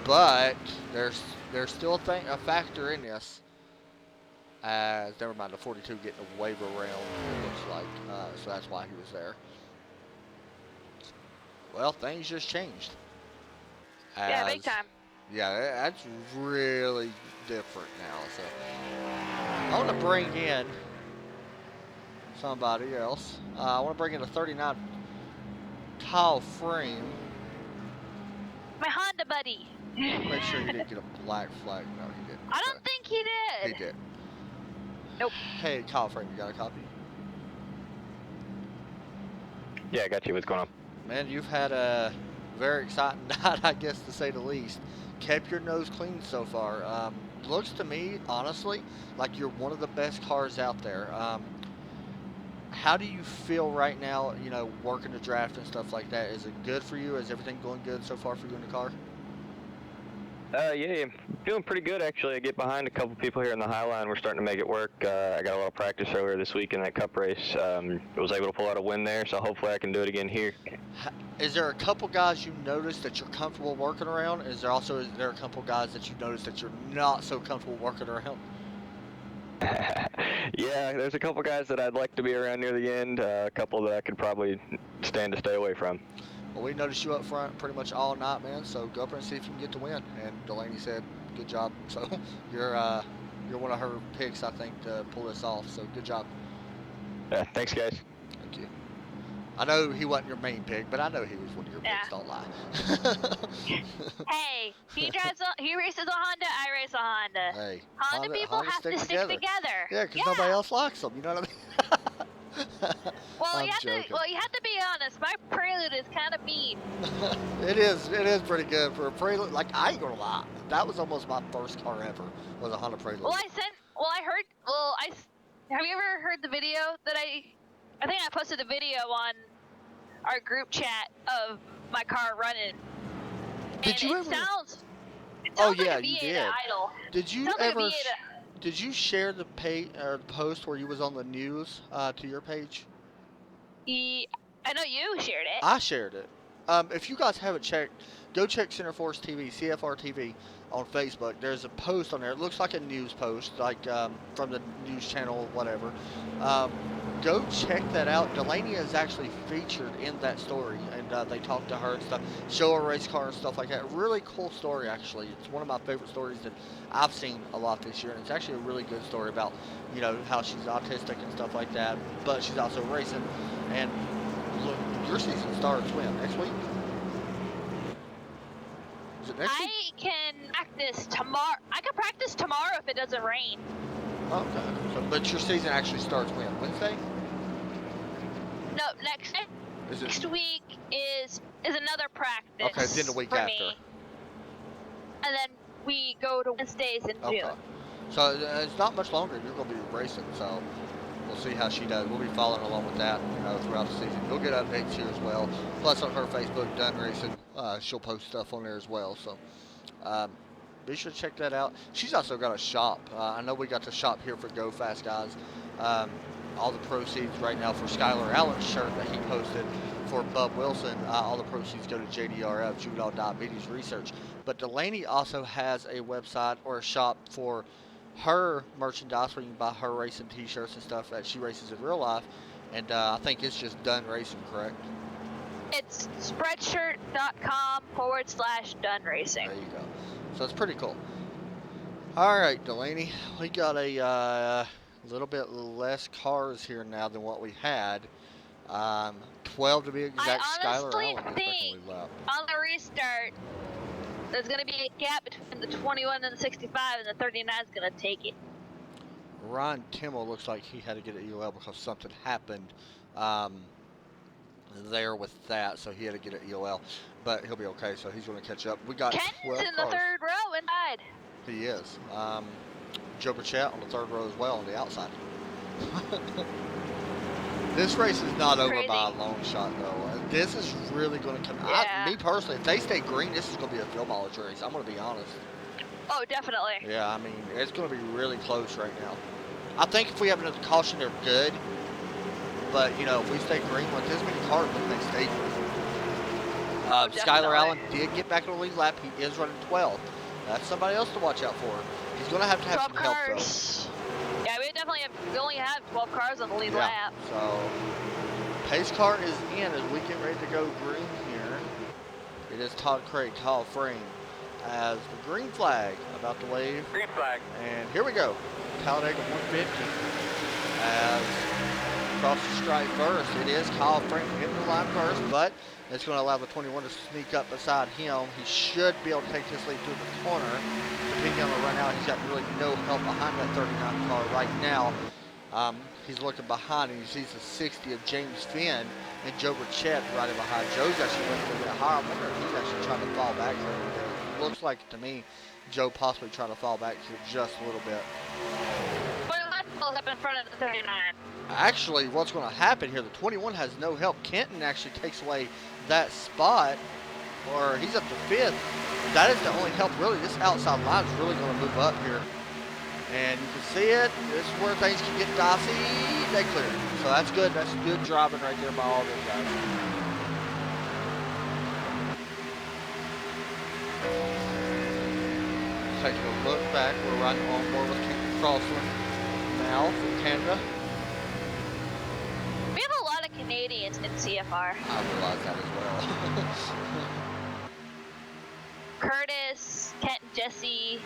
But there's still a factor in this. As never mind, the 42 getting a wave around. It looks like, so that's why he was there. Well, things just changed. Yeah, big time. Yeah, that's really different now. So I want to bring in somebody else. I want to bring in a 39 tile frame. My Honda buddy. Make sure he didn't get a black flag. No, he didn't. I don't think he did. He did. Nope. Hey, tile frame, you got a copy? Yeah, I got you. What's going on? Man, you've had a very exciting night, I guess, to say the least. Kept your nose clean so far. Looks to me, honestly, like you're one of the best cars out there. How do you feel right now, you know, working the draft and stuff like that? Is it good for you? Is everything going good so far for you in the car? Yeah, feeling pretty good actually. I get behind a couple people here in the high line. We're starting to make it work. I got a lot of practice earlier this week in that cup race. Was able to pull out a win there, so hopefully I can do it again here. Is there a couple guys you noticed that you're comfortable working around? Is there a couple guys that you noticed that you're not so comfortable working around? Yeah, there's a couple guys that I'd like to be around near the end. A couple that I could probably stand to stay away from. Well, we noticed you up front pretty much all night, man. So go up there and see if you can get the win. And Delaney said, "Good job." So you're one of her picks, I think, to pull this off. So good job. Yeah, thanks, guys. Thank you. I know he wasn't your main pick, but I know he was one of your picks. Don't lie. Hey, he races a Honda, I race a Honda. Hey, Honda people have to stick together. Yeah, because nobody else likes them. You know what I mean? Well, I'm joking. you have to be honest. My Prelude is kind of mean. It is pretty good for a Prelude. Like, I ain't gonna lie, that was almost my first car ever, was a Honda Prelude. Have you ever heard the video that I think I posted a video on our group chat of my car running. Did you ever? It sounds Oh like yeah, a you V8 did. idle. Did you Sounds like a ever? V8 Did you share the post where you was on the news to your page? I know you shared it. I shared it. If you guys haven't checked, go check Center Force TV, CFR TV on Facebook. There's a post on there. It looks like a news post, like from the news channel, whatever. Go check that out. Delaney is actually featured in that story, and they talk to her and stuff, show her race car and stuff like that. Really cool story, actually. It's one of my favorite stories that I've seen a lot this year, and it's actually a really good story about, you know, how she's autistic and stuff like that, but she's also racing. And look, your season starts when? Next week? Is it next week? I can practice tomorrow. I can practice tomorrow if it doesn't rain. Okay. So, but your season actually starts when? Wednesday? No, next Is it? next week is another practice. Okay, then the week for after. me. And then we go to Wednesdays in Okay. June. So it's not much longer. You're going to be racing, so we'll see how she does. We'll be following along with that, you know, throughout the season. You'll get updates here as well. Plus on her Facebook, Done Racing, she'll post stuff on there as well. So be sure to check that out. She's also got a shop. I know we got the shop here for Go Fast Guys. All the proceeds right now for Skylar Allen's shirt that he posted for Bub Wilson, all the proceeds go to JDRF, Juvenile Diabetes Research. But Delaney also has a website or a shop for her merchandise where you can buy her racing t-shirts and stuff that she races in real life. And I think it's just Done Racing, correct? It's spreadshirt.com/Done Racing. There you go. So it's pretty cool. All right, Delaney, we got a little bit less cars here now than what we had. 12 to be exact. I Skylar honestly Allen is think making a lap. on the restart, There's going to be a gap between the 21 and the 65, and the 39 is going to take it. Ryan Timmel looks like he had to get an EOL because something happened there with that, so he had to get an EOL. But he'll be okay, so he's going to catch up. We got Ken's 12 in the cars. third row inside. He is. Joe Burchett on the third row as well on the outside. This race is not over Crazy. by a long shot, though. This is really going to come. Yeah. Me personally, if they stay green, this is going to be a field mileage race. I'm going to be honest. Oh, definitely. Yeah, I mean, it's going to be really close right now. I think if we have another caution, they're good. But, you know, if we stay green with this many cars, we may stay green. Skylar Allen did get back on the lead lap. He is running 12th. That's somebody else to watch out for. He's going to have 12 some help, though. cars. Yeah, we only have 12 cars on the lead lap. So, pace car is in as we get ready to go green here. It is Todd Craig, Kyle Frame, as the green flag about to wave. Green flag. And here we go. Talladega 150 as across the stripe first. It is Kyle Frame hitting the line first, but it's going to allow the 21 to sneak up beside him. He should be able to take this lead through the corner. Depending on the run out, he's got really no help behind that 39 car right now. He's looking behind and he sees the 60 of James Finn and Joe Burchett right behind. Joe's actually looking a little bit higher. I wonder if he's actually trying to fall back here. It looks like to me Joe possibly trying to fall back here just a little bit. But let's pull up in front of the 39. Actually, what's going to happen here, the 21 has no help. Kenton actually takes away that spot, or he's up to 5th. That is the only help, really. This outside line is really going to move up here. And you can see it. This is where things can get dicey. They clear it. So that's good. That's good driving right there by all those guys. Taking a look back. We're riding on board with Kenton Crossland now from Canada. We have a lot of Canadians in CFR. I realize that as well. Curtis, Kent, Jesse.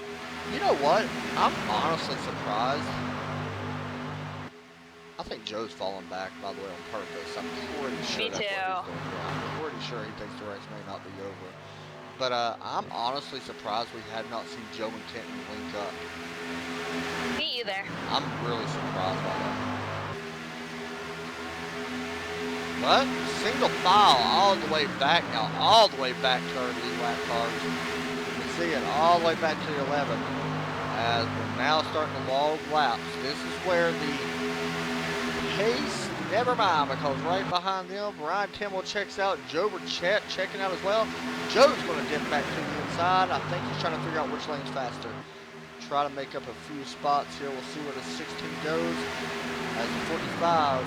You know what? I'm honestly surprised. I think Joe's falling back, by the way, on purpose. I'm pretty sure Me that's too. what he's doing. Yeah, I'm pretty sure he thinks the race may not be over. But I'm honestly surprised we had not seen Joe and Kenton link up. Me either. I'm really surprised by that. But single file all the way back now, all the way back to our lead lap cars. You can see it all the way back to the 11 as we're now starting to log laps. This is where the pace, never mind, because right behind them, Ryan Timmel checks out, Joe Burchett checking out as well. Joe's going to dip back to the inside. I think he's trying to figure out which lane's faster. Try to make up a few spots here. We'll see where the 16 goes. As the 45,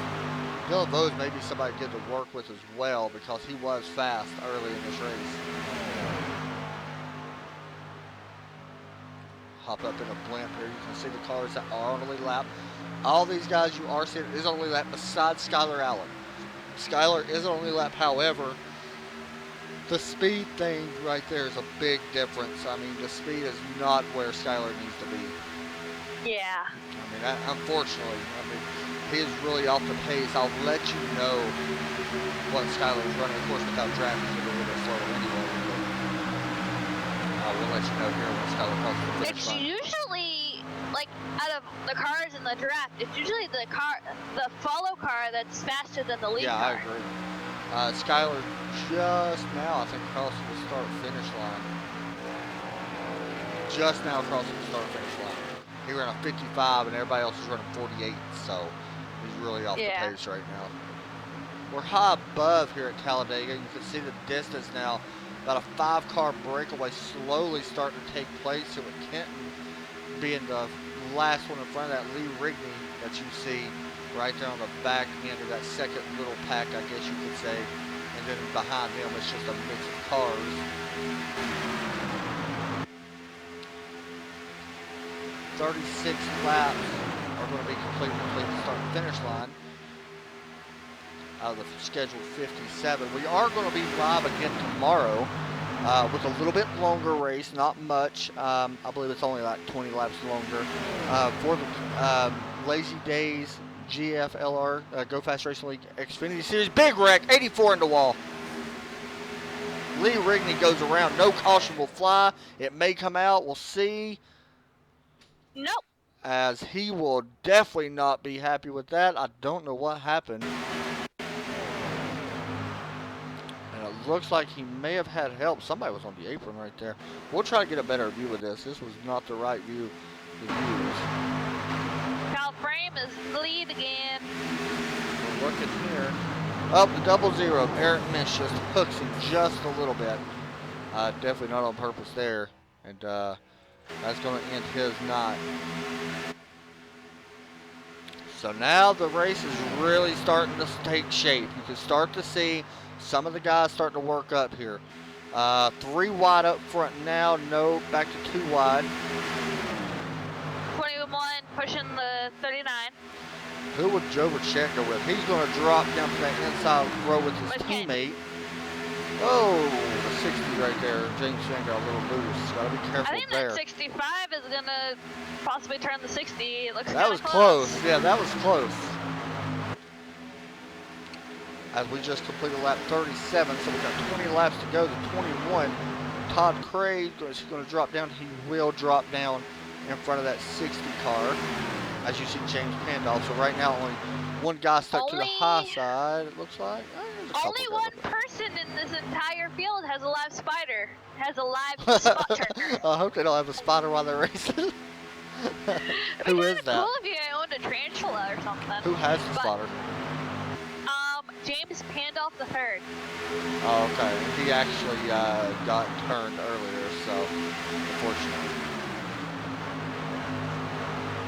Dylan Bose may be somebody good to work with as well because he was fast early in this race. Hop up in a blimp here. You can see the cars that are on the lead lap. All these guys you are seeing is on the lead lap besides Skylar Allen. Skylar is on the lead lap, however, the speed thing right there is a big difference. I mean, the speed is not where Skylar needs to be. Yeah. I mean, unfortunately, he is really off the pace. I'll let you know what Skylar's running. Of course, without drafting, it's a little bit slower anyway. I will let you know here when Skylar crosses the finish It's line. usually, like, out of the cars in the draft, it's usually the follow car that's faster than the lead car. Yeah, I agree. Skylar just now, I think, crossing the start-finish line. Just now crossing the start-finish line. He ran a 55, and everybody else is running 48, so he's really off the pace right now. We're high above here at Talladega. You can see the distance now. About a 5-car breakaway slowly starting to take place here with Kenton being the last one in front of that Lee Rigney that you see right there on the back end of that second little pack, I guess you could say. And then behind them, it's just a mix of cars. 36 laps are going to be complete to start and finish line out of the scheduled 57. We are going to be live again tomorrow with a little bit longer race, not much. I believe it's only like 20 laps longer for the Lazy Dayz GFRL Go Fast Racing League Xfinity Series. Big wreck, 84 in the wall. Lee Rigney goes around. No caution will fly. It may come out. We'll see. Nope. As he will definitely not be happy with that. I don't know what happened. And it looks like he may have had help. Somebody was on the apron right there. We'll try to get a better view of this. This was not the right view to use. Kyle Frame is the lead again. We're looking here. Up the 0-0. Eric Minch just hooks him just a little bit. Definitely not on purpose there. And that's going to end his night. So now the race is really starting to take shape. You can start to see some of the guys starting to work up here. 3 wide up front now. No, back to 2 wide. 21 pushing the 39. Who would Joe Burchett go with? He's going to drop down to that inside row with his With Ken. teammate. Oh, the 60 right there. James Shane got a little loose. Got to be careful I think there. that 65 is going to possibly turn the 60. It looks That kinda was close. Yeah, that was close. As we just completed lap 37, so we got 20 laps to go to 21. Todd Craig is going to drop down. He will drop down in front of that 60 car. As you see James Pandolf. So right now only one guy stuck to the high side, it looks like. There's a couple Only there, one but- person in this entire field has a live spider. Has a live spot tracker. I hope they don't have a spotter while they're racing. Who is that? Cool if you owned a tarantula or something. Who has the But, spotter? James Pandolf III. Oh, okay. He actually got turned earlier, so unfortunately.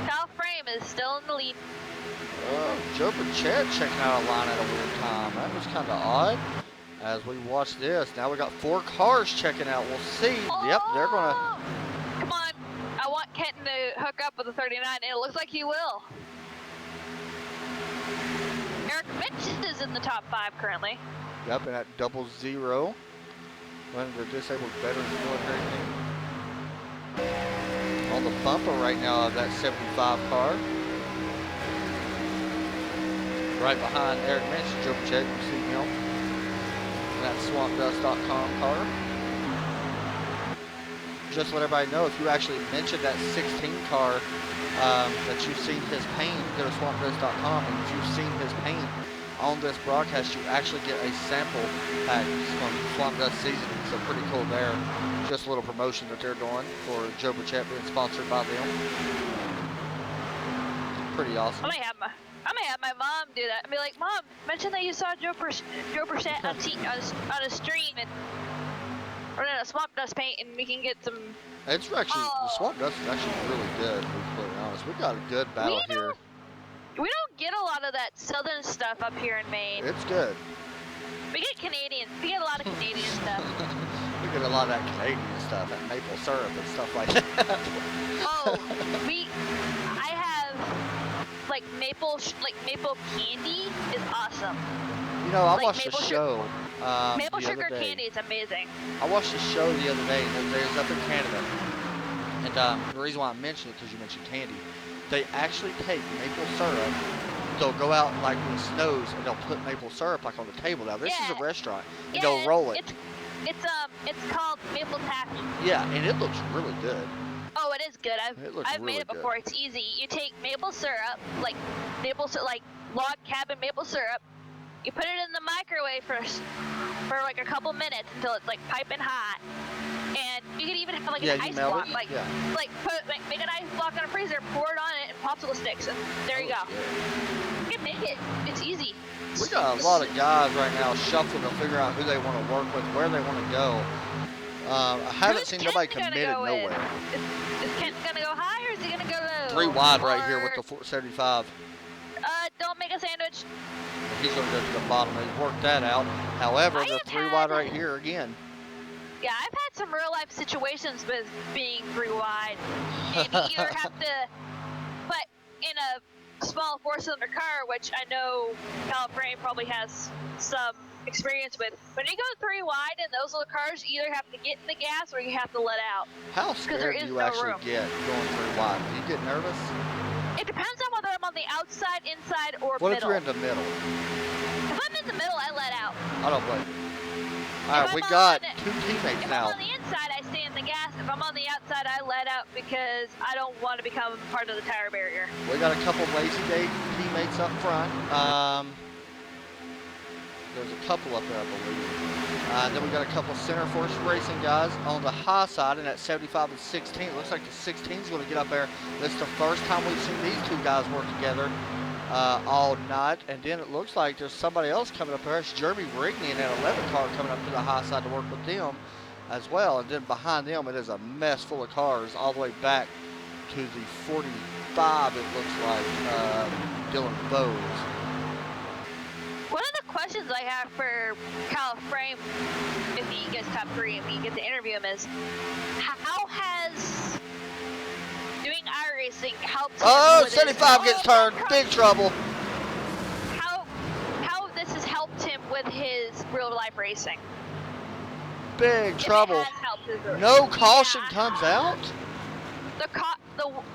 Kyle Frame is still in the lead. Oh, Joe Burchett checking out a line at a weird time. That was kind of odd. As we watch this, now we got 4 cars checking out. We'll see. Yep, they're gonna. Come on. I want Kenton to hook up with the 39, and it looks like he will. Eric Mitch is in the top 5 currently. Yep, and at 0-0. One of the disabled veterans military team. On the bumper right now of that 75 car. Right behind Eric Minch, Joe Burchett, you see him. And that swampdust.com car. Just to let everybody know, if you actually mention that 16 car, that you've seen his paint, go to swampdust.com, and if you've seen his paint on this broadcast, you actually get a sample pack from Swamp Dust Seasoning. So pretty cool there. Just a little promotion that they're doing for Joe Burchett being sponsored by them. Pretty awesome. I may have my mom do that. I'll be like, Mom, mention that you saw Joe Burchett on a stream and or no, Swamp Dust paint, and we can get some. It's actually the Swamp Dust is actually really good. To be completely honest, we got a good battle here. We don't get a lot of that southern stuff up here in Maine. It's good. We get Canadian. We get a lot of Canadian stuff. We get a lot of that Canadian stuff, that maple syrup and stuff like that. Oh, I have like maple candy is awesome. You know, I Like watched a maple show. Maple the sugar other day. candy is amazing. I watched a show the other day, and there's up in Canada. And the reason why I mentioned it, because you mentioned candy, they actually take maple syrup. They'll go out like when it snows, and they'll put maple syrup like on the table. Now this is Yeah. a restaurant, and Yeah, they'll roll it. It's called maple taffy. Yeah, and it looks really good. Oh, it is good. It looks I've made really it before. It's easy. You take maple syrup, like log cabin maple syrup. You put it in the microwave for like a couple minutes until it's like piping hot. And you can even have like Yeah, an you ice melt block, it? like Yeah. make an ice block in a freezer, pour it on it, and popsicle sticks, and there you go. You can make it. It's easy. We got a lot of guys right now shuffling to figure out who they want to work with, where they want to go. I haven't Who's seen nobody Kent gonna committed go with? nowhere. Is Kent gonna go high or is he gonna go low? 3 wide right here Or, with the 475. don't make a sandwich. He's going to go to the bottom and work that out. However, I the have 3 had- wide right here again. Yeah, I've had some real life situations with being 3 wide. And you either have to, but in a small 4-cylinder car, which I know Kyle Frame probably has some experience with. When you go 3 wide in those little cars, you either have to get in the gas or you have to let out. How there scared is do you no actually room. get going 3 wide? Do you get nervous? It depends on whether I'm on the outside, inside, or What if middle. you're in the middle? If I'm in the middle, I let out. I don't blame you. All right, we got 2 teammates If now. I'm on the inside, I stay in the gas. If I'm on the outside, I let out because I don't want to become part of the tire barrier. We got a couple Lazy Day teammates up front. There's a couple up there, I believe. Then we got a couple Center Force Racing guys on the high side, and at 75 and 16. It looks like the 16 is going to get up there. This is the first time we've seen these 2 guys work together all night. And then it looks like there's somebody else coming up there. It's Jeremy Rigney in that 11 car coming up to the high side to work with them as well. And then behind them, it is a mess full of cars all the way back to the 45, it looks like, Dylan Bowes. One of the questions I have for Kyle Frame, if he gets top 3 and we get to interview him, is how has doing iRacing helped him? Oh, with 75 gets turned. Big trouble. How this has helped him with his real life racing? Big If trouble. it has helped his No caution Yeah. comes out?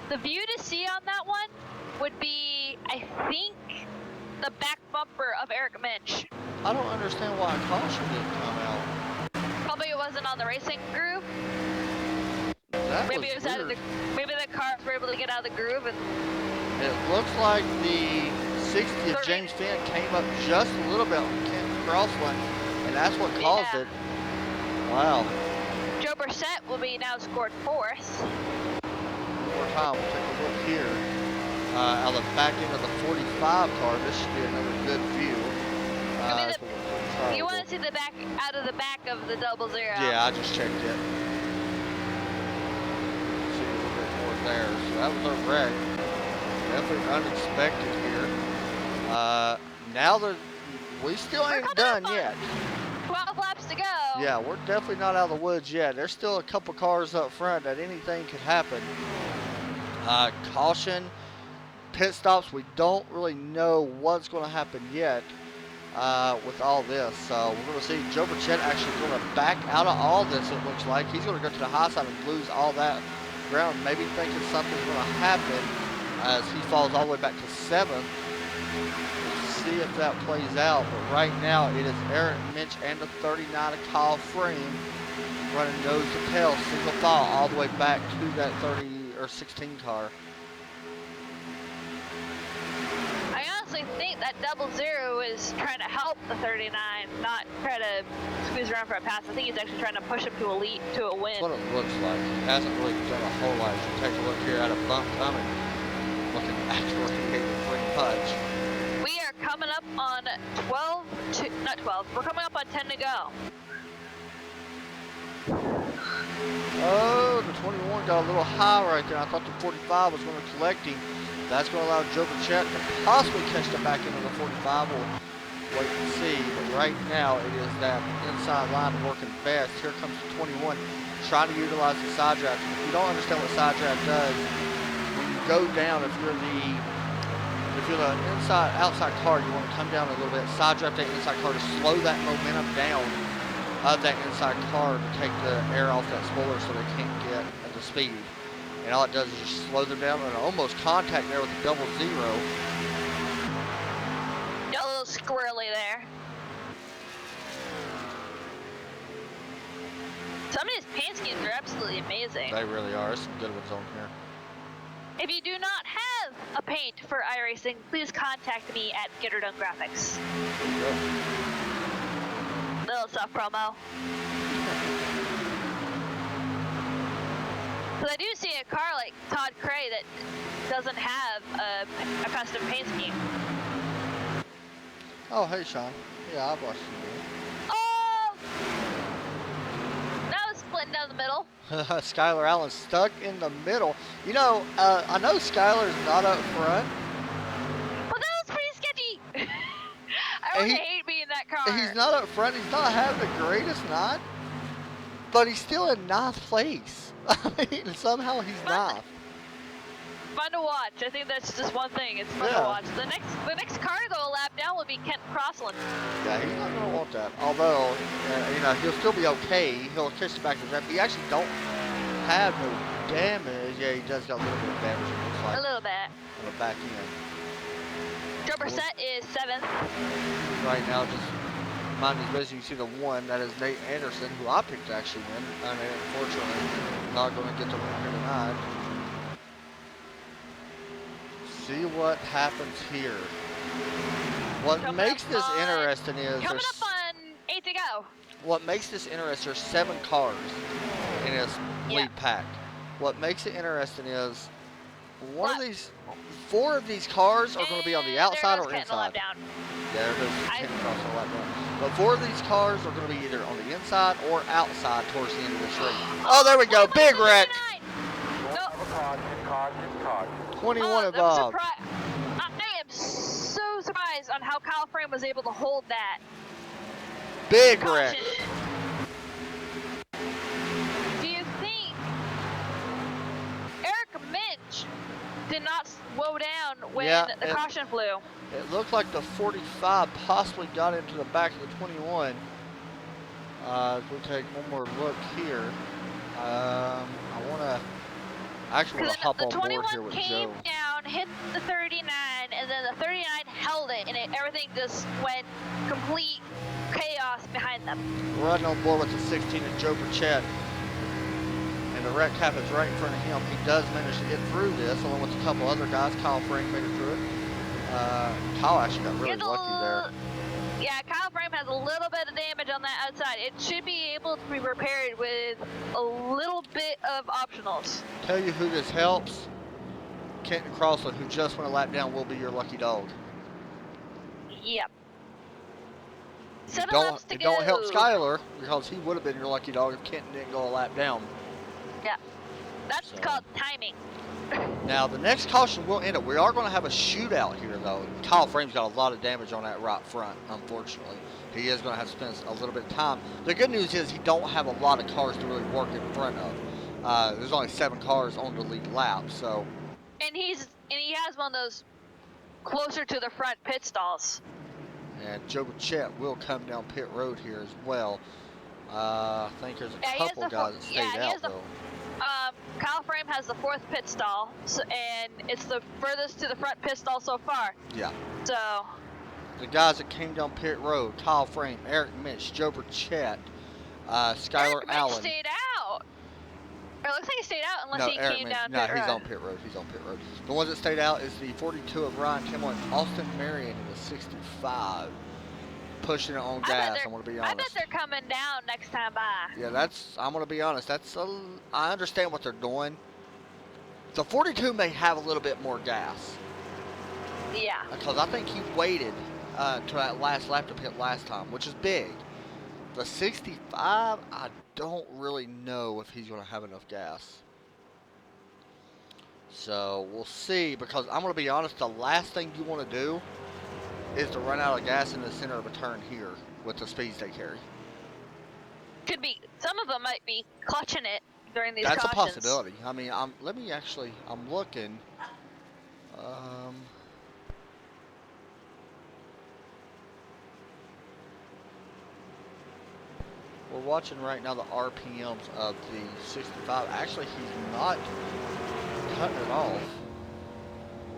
The view to see on that one would be, I think, the back bumper of Eric Minch. I don't understand why a caution didn't come out. Probably it wasn't on the racing groove. That Maybe it was out of the. weird. Maybe the cars were able to get out of the groove, and It looks like the 60 of James Finn came up just a little bit on Kent Crossland, and that's what caused Yeah. it. Wow. Joe Brissett will be now scored 4th. One more time, we'll take a look here. Out the back end of the 45 car, this should be another good view. I mean, so you want to see the back out of the back of the 00. Yeah, I just checked it. See a little bit more there. So that was a wreck. Definitely unexpected here. Now that we still We're ain't coming done up on yet. 12 laps to go. Yeah, we're definitely not out of the woods yet. There's still a couple cars up front that anything could happen. Caution, pit stops, we don't really know what's going to happen yet with all this. So we're going to see Joe Burchett actually going to back out of all this, it looks like. He's going to go to the high side and lose all that ground, maybe thinking something's going to happen as he falls all the way back to 7th. We'll see if that plays out, but right now it is Eric Minch and the 39 of Kyle Frame running nose to tail, single file all the way back to that 30 or 16 car. I honestly think that 00 is trying to help the 39, not try to squeeze around for a pass. I think he's actually trying to push him to a lead, to a win. That's what it looks like. He hasn't really done a whole lot. As you take a look here at a bump coming, looking accurately pretty much. We are coming up on 12, we're coming up on 10 to go. Oh, the 21 got a little high right there. I thought the 45 was going to collect him. That's going to allow Joe Burchett to possibly catch the back end of the 45. We'll wait and see. But right now, it is that inside line working fast. Here comes the 21, trying to utilize the side draft. If you don't understand what side draft does, when you go down, if you're the outside car, you want to come down a little bit, side draft that inside car to slow that momentum down of that inside car to take the air off that spoiler so they can't get at the speed. And all it does is just slow them down and almost contact there with the 00. Got a little squirrely there. Some of these paint schemes are absolutely amazing. They really are. There's some good ones on here. If you do not have a paint for iRacing, please contact me at Get Her Done Graphics. Little self promo. Because I do see a car like Todd Cray that doesn't have a custom paint scheme. Oh, hey, Sean. Yeah, I've watched you. Oh! That was splitting down the middle. Skylar Allen stuck in the middle. You know, I know Skylar's not up front. Well, that was pretty sketchy. I really hate being in that car. He's not up front. He's not having the greatest night. But he's still in 9th place. I mean, somehow he's not. Fun to watch. I think that's just one thing. It's fun to watch. The next car to go a lap down will be Kent Crossland. Yeah, he's not going to want that. Although, you know, he'll still be okay. He'll catch the back of that. He actually don't have no damage. Yeah, he does got a little bit of damage, it looks like. A little bit. On the back end. Joe Brissett is 7th. Right now, just Mine is busy. You see the one that is Nate Anderson, who I picked to actually win. And unfortunately, not going to get the win here tonight. See what happens here. What makes this interesting is coming up on 8 to go. what makes this interesting. There's 7 cars in this lead pack. What makes it interesting is 4 of these cars are going to be on the outside or inside. Down. Yeah, there goes Kenton across the lap down. But 4 of these cars are going to be either on the inside or outside towards the end of this race. Oh, there we go. Big wreck. 21 involved. I am so surprised on how Kyle Frame was able to hold that. Big wreck. Do you think Eric Minch did not slow down when the caution flew? It looked like the 45 possibly got into the back of the 21. We'll take one more look here. I want to hop on board here with Joe. The 21 came down, hit the 39, and then the 39 held it, and everything just went complete chaos behind them. Riding on board with the 16 is Joe Burchett. And the wreck happens right in front of him. He does manage to get through this, along with a couple other guys. Kyle Frank made it through it. Kyle actually got really lucky there. Yeah, Kyle Frame has a little bit of damage on that outside. It should be able to be repaired with a little bit of optionals. Tell you who this helps. Kenton Crossland, who just went a lap down, will be your lucky dog. Yep. It don't help Skyler, because he would have been your lucky dog if Kenton didn't go a lap down. Yeah. That's called timing. Now, the next caution will end up. We are going to have a shootout here, though. Kyle Frame's got a lot of damage on that right front, unfortunately. He is going to have to spend a little bit of time. The good news is he don't have a lot of cars to really work in front of. There's only 7 cars on the lead lap, so. And he has one of those closer to the front pit stalls. And Joe Burchett will come down pit road here as well. I think there's a couple guys that stayed out, though. Kyle Frame has the 4th pit stall, and it's the furthest to the front pit stall so far. Yeah. So. The guys that came down pit road: Kyle Frame, Eric Mitch, Joe Burchett, Skyler Allen. Eric stayed out. Or it looks like he stayed out unless he came down pit road. No, he's on pit road. He's on pit road. The ones that stayed out is the 42 of Ryan Kimmel and Austin Marion in the 65. Pushing it on gas, I'm going to be honest. I bet they're coming down next time by. Yeah, I'm going to be honest. I understand what they're doing. The 42 may have a little bit more gas. Yeah. Because I think he waited to that last lap to pit last time, which is big. The 65, I don't really know if he's going to have enough gas. So we'll see, because I'm going to be honest, the last thing you want to do is to run out of gas in the center of a turn here with the speeds they carry. Could be. Some of them might be clutching it during these cautions. That's a possibility. I mean, I'm looking. We're watching right now the RPMs of the 65. Actually, he's not cutting it off.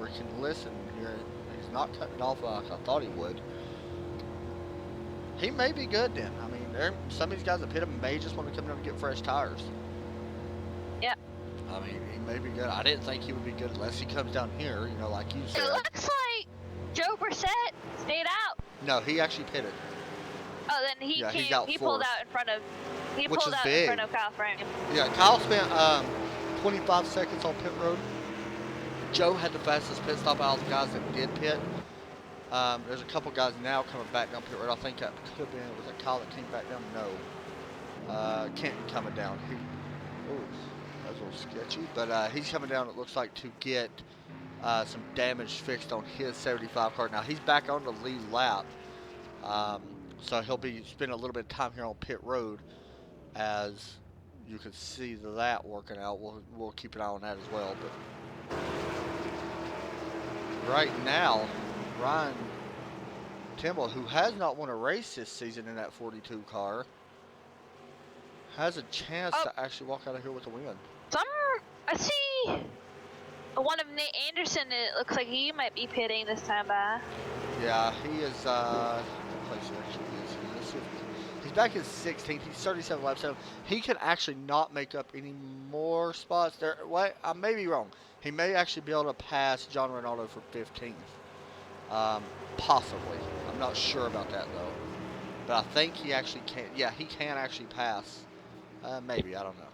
We can listen here. He's not cutting it off like I thought he would. He may be good then. I mean, some of these guys that pit him may just want to come down and get fresh tires. Yep. I mean, he may be good. I didn't think he would be good unless he comes down here, you know, like you said. It looks like Joe Burchett stayed out. No, he actually pitted. Oh, then he pulled out in front of. In front of Kyle Frame. Yeah, Kyle spent 25 seconds on pit road. Joe had the fastest pit stop out of the guys that did pit. There's a couple guys now coming back down pit road. I think that could have been, was it Kyle that came back down? No. Kenton coming down. That was a little sketchy. But he's coming down, it looks like, to get some damage fixed on his 75 car. Now, he's back on the lead lap. So he'll be spending a little bit of time here on pit road as you can see that working out. We'll keep an eye on that as well. But right now, Ryan Kimmel, who has not won a race this season in that 42 car, has a chance to actually walk out of here with a win. I see one of Nate Anderson. It looks like he might be pitting this time by. Yeah, he is. What place he actually is? Let's see back in 16th. He's 37 laps out. He can actually not make up any more spots there. What? I may be wrong. He may actually be able to pass John Ronaldo for 15th. Possibly. I'm not sure about that though. But I think he actually can. Yeah, he can actually pass. Maybe. I don't know.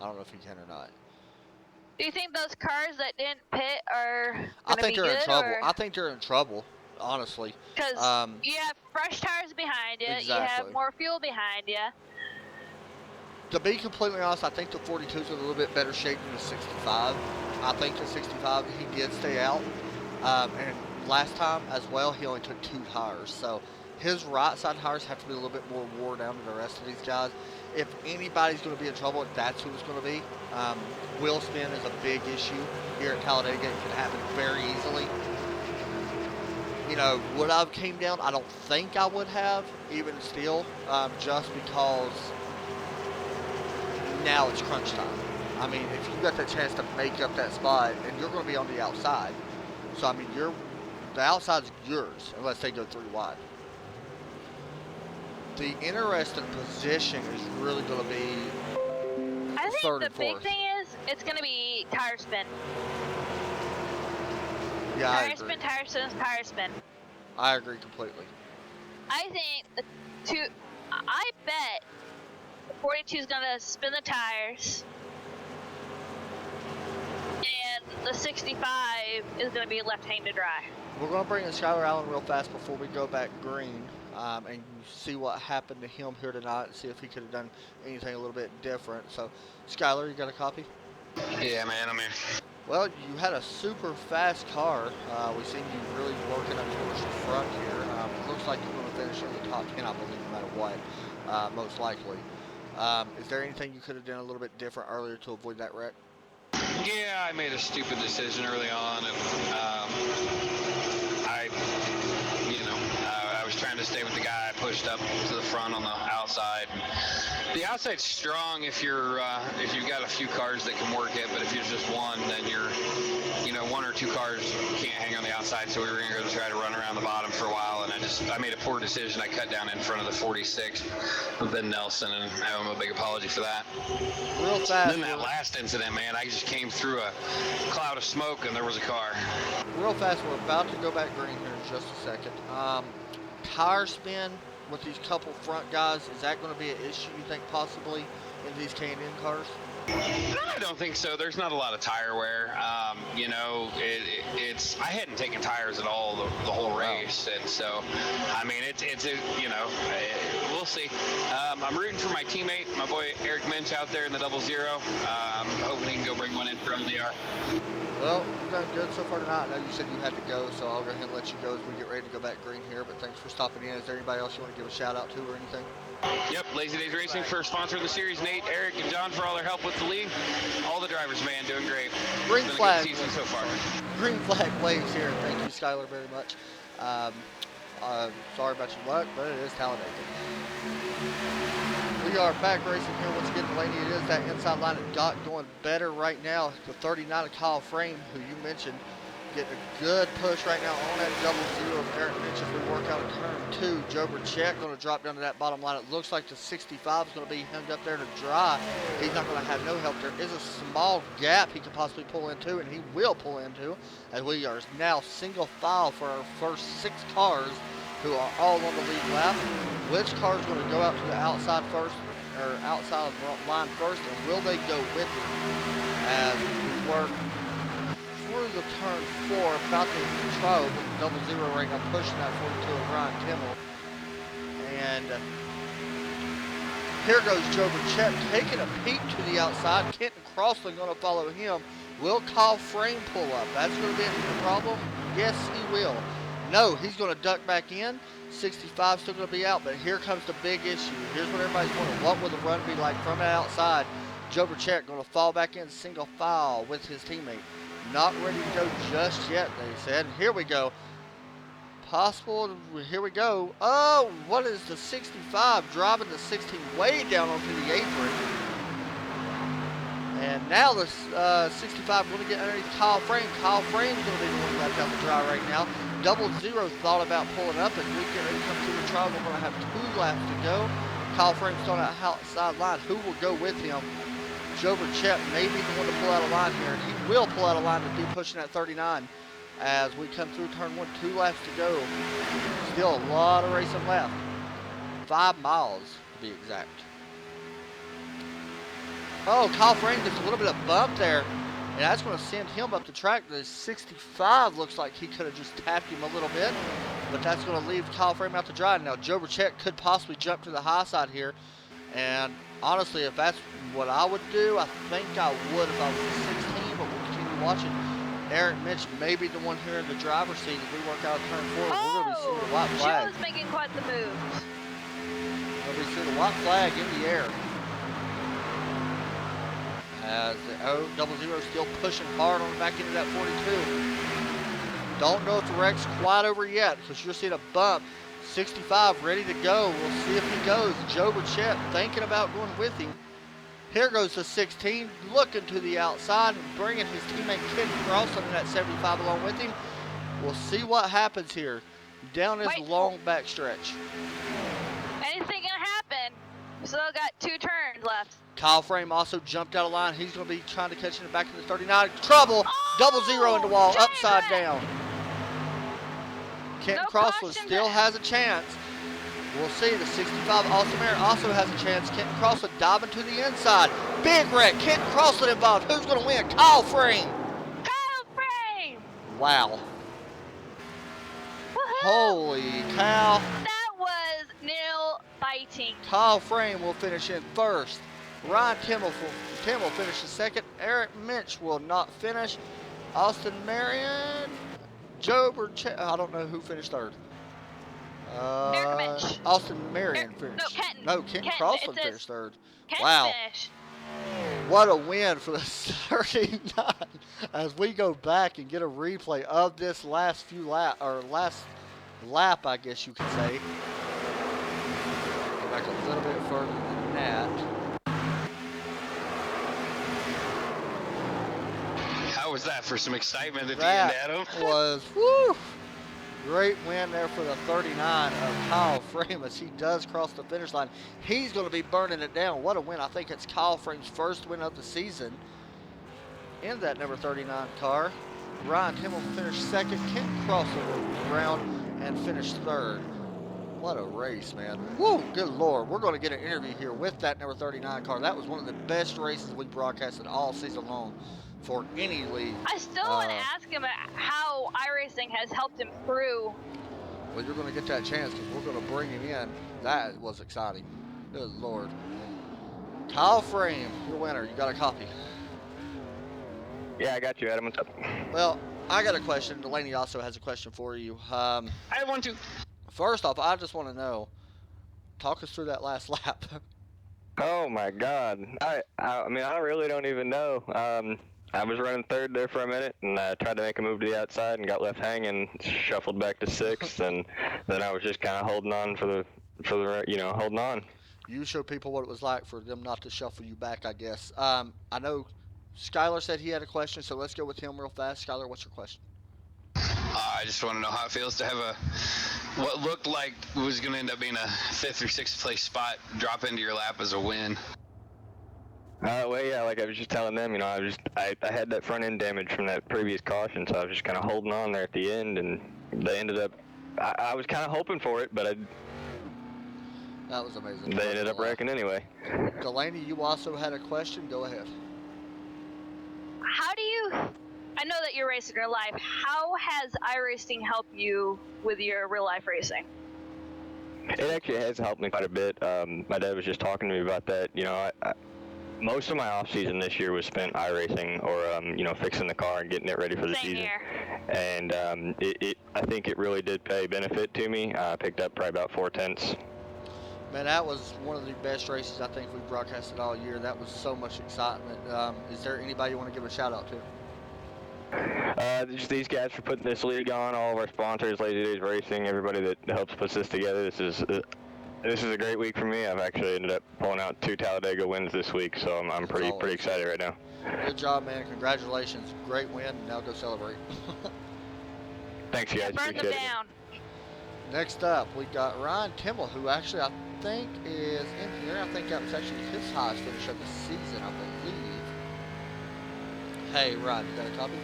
I don't know if he can or not. Do you think those cars that didn't pit are I gonna think be they're good, in trouble. or? I think they're in trouble, honestly. Because you have fresh tires behind you. You Exactly. have more fuel behind you. To be completely honest, I think the 42 is in a little bit better shape than the 65. I think the 65, he did stay out. And last time as well, he only took 2 tires. So his right side tires have to be a little bit more wore down than the rest of these guys. If anybody's going to be in trouble, that's who it's going to be. Wheel spin is a big issue here at Talladega. It can happen very easily. You know, would I have came down? I don't think I would have, even still, just because now it's crunch time. I mean, if you got the chance to make up that spot, and you're going to be on the outside. So, I mean, the outside's yours, unless they go 3 wide. The interesting position is really going to be I think third the and big fourth. thing is it's going to be tire spin. Yeah, I Tire agree. spin, tire spin, tire spin. I agree completely. I think I bet the 42 is going to spin the tires. And the 65 is going to be left-handed dry. We're going to bring in Skylar Allen real fast before we go back green and see what happened to him here tonight and see if he could have done anything a little bit different. So, Skylar, you got a copy? Yeah, man, I'm here. Well, you had a super fast car. We've seen you really working up towards the front here. Looks like you're going to finish in the top 10, I believe, no matter what, most likely. Is there anything you could have done a little bit different earlier to avoid that wreck? Yeah, I made a stupid decision early on, and I was trying to stay with the guy. I pushed up to the front on the outside. The outside's strong if you've got a few cars that can work it, but if you're just one, then you're 1 or 2 cars can't hang on the outside. So we were gonna go try to run around the bottom for a while, and I made a poor decision. I cut down in front of the 46 with Ben Nelson, and I owe him a big apology for that. Real fast. And then that last incident, man, I just came through a cloud of smoke and there was a car. Real fast, we're about to go back green here in just a second. Tire spin with these couple front guys, is that going to be an issue, you think, possibly in these K&N cars? I don't think so. There's not a lot of tire wear. I hadn't taken tires at all the whole race, and so I mean we'll see. I'm rooting for my teammate, my boy Eric Minch out there in the 00. Hoping he can go bring one in for LDR. Well, you've done good so far tonight. I know you said you had to go, so I'll go ahead and let you go as we get ready to go back green here, but thanks for stopping in. Is there anybody else you want to give a shout out to or anything? Yep, Lazy Days Racing for sponsoring the series. Nate, Eric, and John for all their help with the league. All the drivers, man, doing great. Green It's been flag. a good season so far. Green flag waves here. Thank you, Skylar, very much. Sorry about your luck, but it is Talladega. We are back racing here once again, Delaney. It is that inside line that got going better right now. The 39 of Kyle Frame, who you mentioned, getting a good push right now on that 00. Eric Minch as we work out of turn 2. Joe Burchett going to drop down to that bottom line. It looks like the 65 is going to be hung up there to dry. He's not going to have no help. There is a small gap he could possibly pull into, and he will pull into, as we are now single file for our first 6 cars who are all on the lead lap. Which car is going to go out to the outside first, or outside of the line first, and will they go with it as we work through the turn 4, about to control with the 00 right now, pushing that 42 of Ryan Kimmel. And here goes Joe Burchett taking a peek to the outside. Kenton Crossley going to follow him. Will Kyle Frame pull up? That's going to be a problem. Yes, he will. No, he's going to duck back in. 65 still going to be out, but here comes the big issue. Here's what everybody's wondering. What will the run be like from the outside? Joe Burchett going to fall back in single file with his teammate. Not ready to go just yet, they said. Here we go. Possible, here we go. Oh, what is the 65 driving the 16 way down onto the apron. And now the 65 going to get underneath Kyle Frame. Kyle Frame's going to be the one left out to dry right now. 00 thought about pulling up, and we get ready to come to the trial. We're going to have 2 laps to go. Kyle Frame's on that outside line. Who will go with him? Joe Burchett may be the one to pull out a line here. He will pull out a line to be pushing at 39 as we come through turn 1. 2 laps to go. Still a lot of racing left. 5 miles to be exact. Oh, Kyle Frame gets a little bit of bump there, and that's going to send him up the track. The 65 looks like he could have just tapped him a little bit, but that's going to leave Kyle Frame out to dry. Now, Joe Burchett could possibly jump to the high side here, and honestly, if that's what I would do, I think I would if I was 16, but we'll continue watching. Eric Mitch may be the one here in the driver's seat as we work out turn 4. We're going to be seeing the white flag. Joe's making quite the move. We'll be seeing the white flag in the air. As the 000 still pushing hard on back into that 42. Don't know if the wreck's quite over yet because you're seeing a bump. 65 ready to go. We'll see if he goes. Joe Burchett thinking about going with him. Here goes the 16, looking to the outside and bringing his teammate Ken Crossan in that 75 along with him. We'll see what happens here down this long back stretch. Anything can happen. We still got 2 turns left. Kyle Frame also jumped out of line. He's going to be trying to catch in the back of the 39. Trouble! 0 in the wall, upside down. Kenton Crossland still has a chance. We'll see. The 65 Altamare also has a chance. Kenton Crossland diving to the inside. Big wreck. Kenton Crossland involved. Who's going to win? Kyle Frame. Kyle Frame. Wow. Holy cow. That was nail biting. Kyle Frame will finish in first. Ryan Tim will finish in second. Eric Minch will not finish. Austin Marion. Joe Burchett. I don't know who finished third. Eric Minch. Austin Marion finished. No, Kenton Crossland finished third. Kenton Wow. finished. What a win for the 39 as we go back and get a replay of this last lap, I guess you could say. Go back a little bit further than that. How was that for some excitement at the That end, Adam? was, woo, great win there for the 39 of Kyle Frame as he does cross the finish line. He's going to be burning it down. What a win. I think it's Kyle Frame's first win of the season in that number 39 car. Ryan Himmel finished second. Kent Crossland will ground and finished third. What a race, man. Woo, good Lord. We're going to get an interview here with that number 39 car. That was one of the best races we broadcasted all season long for any league. I still want to ask him how iRacing has helped him through. Well, you're going to get that chance because we're going to bring him in. That was exciting. Good Lord. Kyle Frame, your winner. You got a copy? Yeah, I got you, Adam. What's up? Well, I got a question. Delaney also has a question for you. I want to. First off, I just want to know, talk us through that last lap. Oh my God! I mean, I really don't even know. I was running third there for a minute, and I tried to make a move to the outside and got left hanging, shuffled back to sixth, and then I was just kind of holding on for the holding on. You showed people what it was like for them not to shuffle you back, I guess. I know Skylar said he had a question, so let's go with him real fast. Skylar, what's your question? I just want to know how it feels to have what looked like was going to end up being a 5th or 6th place spot drop into your lap as a win. Well, yeah, like I was just telling them, I had that front end damage from that previous caution, so I was just kind of holding on there at the end, and they ended up, I was kind of hoping for it, but that was amazing. They ended up wrecking anyway. Delaney, you also had a question. Go ahead. I know that you're racing real life. How has iRacing helped you with your real life racing? It actually has helped me quite a bit. My dad was just talking to me about that. Most of my off season this year was spent iRacing or fixing the car and getting it ready for the season. Here. And I think it really did pay benefit to me. I picked up probably about 4/10. Man, that was one of the best races I think we broadcasted all year. That was so much excitement. Is there anybody you want to give a shout out to? Just these guys for putting this league on, all of our sponsors, Lazy Days Racing, everybody that helps put this together. This is a great week for me. I've actually ended up pulling out 2 Talladega wins this week, so I'm pretty excited right now. Good job, man. Congratulations. Great win. Now go celebrate. Thanks, guys. Burn them Appreciate it. down. Next up, we got Ryan Timmel, who actually think is in here. I think that was actually his highest finish of the season, I believe. Hey, Rod, you got a copy?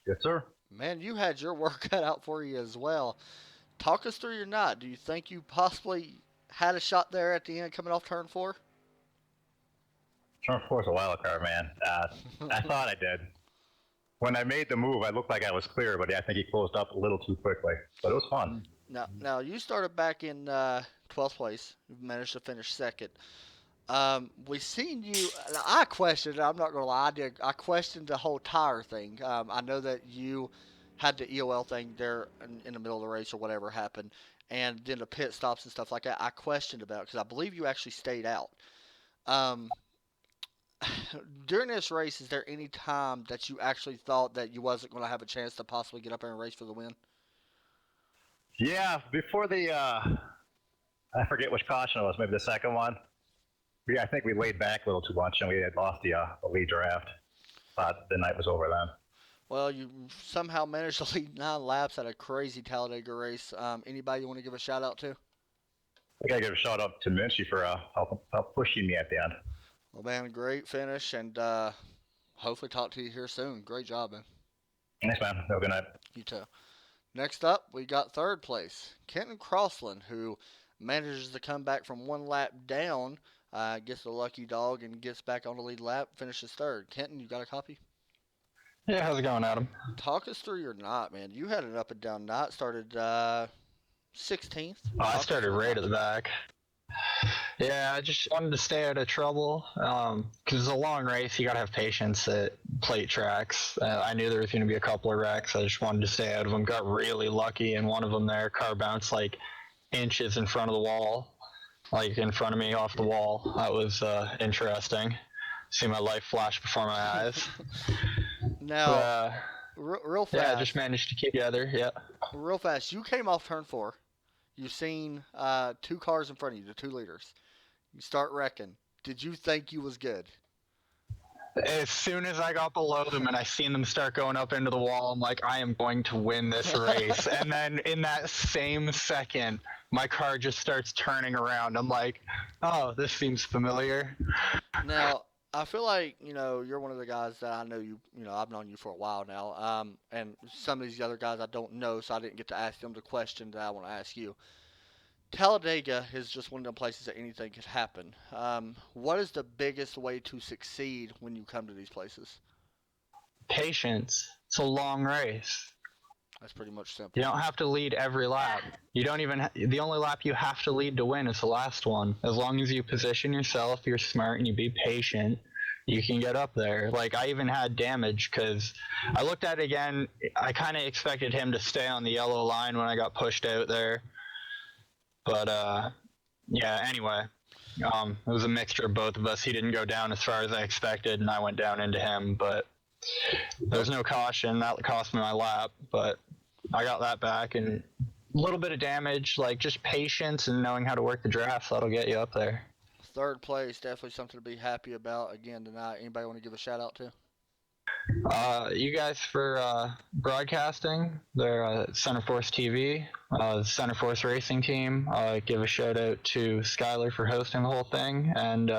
Yes, sir. Man, you had your work cut out for you as well. Talk us through your night. Do you think you possibly had a shot there at the end coming off turn 4? Turn 4 is a wild card, man. I thought I did. When I made the move, I looked like I was clear, but I think he closed up a little too quickly. But it was fun. Now you started back in 12th place. You managed to finish second. We seen you. I questioned. I'm not gonna lie. I questioned the whole tire thing. I know that you had the EOL thing there in the middle of the race or whatever happened, and then the pit stops and stuff like that. I questioned about it because I believe you actually stayed out. During this race, is there any time that you actually thought that you wasn't going to have a chance to possibly get up there and race for the win? Yeah, before the, I forget which caution it was, maybe the second one. I think we laid back a little too much and we had lost the lead draft. Thought the night was over then. Well, you somehow managed to lead 9 laps at a crazy Talladega race. Anybody you want to give a shout out to? I gotta give a shout out to Minchie for help pushing me at the end. Well, man, great finish, and hopefully talk to you here soon. Great job, man. Thanks, man. Have a good night. You too. Next up, we got 3rd place, Kenton Crossland, who manages to come back from 1 lap down, gets the lucky dog, and gets back on the lead lap, finishes 3rd. Kenton, you got a copy? Yeah, how's it going, Adam? Talk us through your night, man. You had an up and down night. Started 16th. Oh, I started right at the back. Yeah, I just wanted to stay out of trouble. Because it's a long race, you gotta have patience at plate tracks. I knew there was gonna be a couple of wrecks. I just wanted to stay out of them. Got really lucky in one of them there. Car bounced like inches in front of the wall. Like in front of me off the wall. That was interesting. See my life flash before my eyes. Now, real fast. Yeah, I just managed to keep together, yeah. Real fast. You came off turn 4. You've seen 2 cars in front of you, the 2 leaders. You start wrecking. Did you think you was good? As soon as I got below them and I seen them start going up into the wall, I'm like, I am going to win this race. And then in that same second, my car just starts turning around. I'm like, oh, this seems familiar. Now, I feel like, you're one of the guys that I know I've known you for a while now. And some of these other guys I don't know, so I didn't get to ask them the question that I want to ask you. Talladega is just one of the places that anything could happen. What is the biggest way to succeed when you come to these places? Patience. It's a long race. That's pretty much simple. You don't have to lead every lap. The only lap you have to lead to win is the last one. As long as you position yourself, you're smart, and you be patient, you can get up there. Like, I even had damage because I looked at it again. I kind of expected him to stay on the yellow line when I got pushed out there. But, yeah, anyway, it was a mixture of both of us. He didn't go down as far as I expected, and I went down into him. But there's no caution. That cost me my lap. But I got that back, and a little bit of damage, like just patience and knowing how to work the draft, that'll get you up there. 3rd place, definitely something to be happy about again tonight. Anybody want to give a shout out to? You guys for broadcasting, they're Center Force TV, Center Force Racing Team. Give a shout out to Skylar for hosting the whole thing, and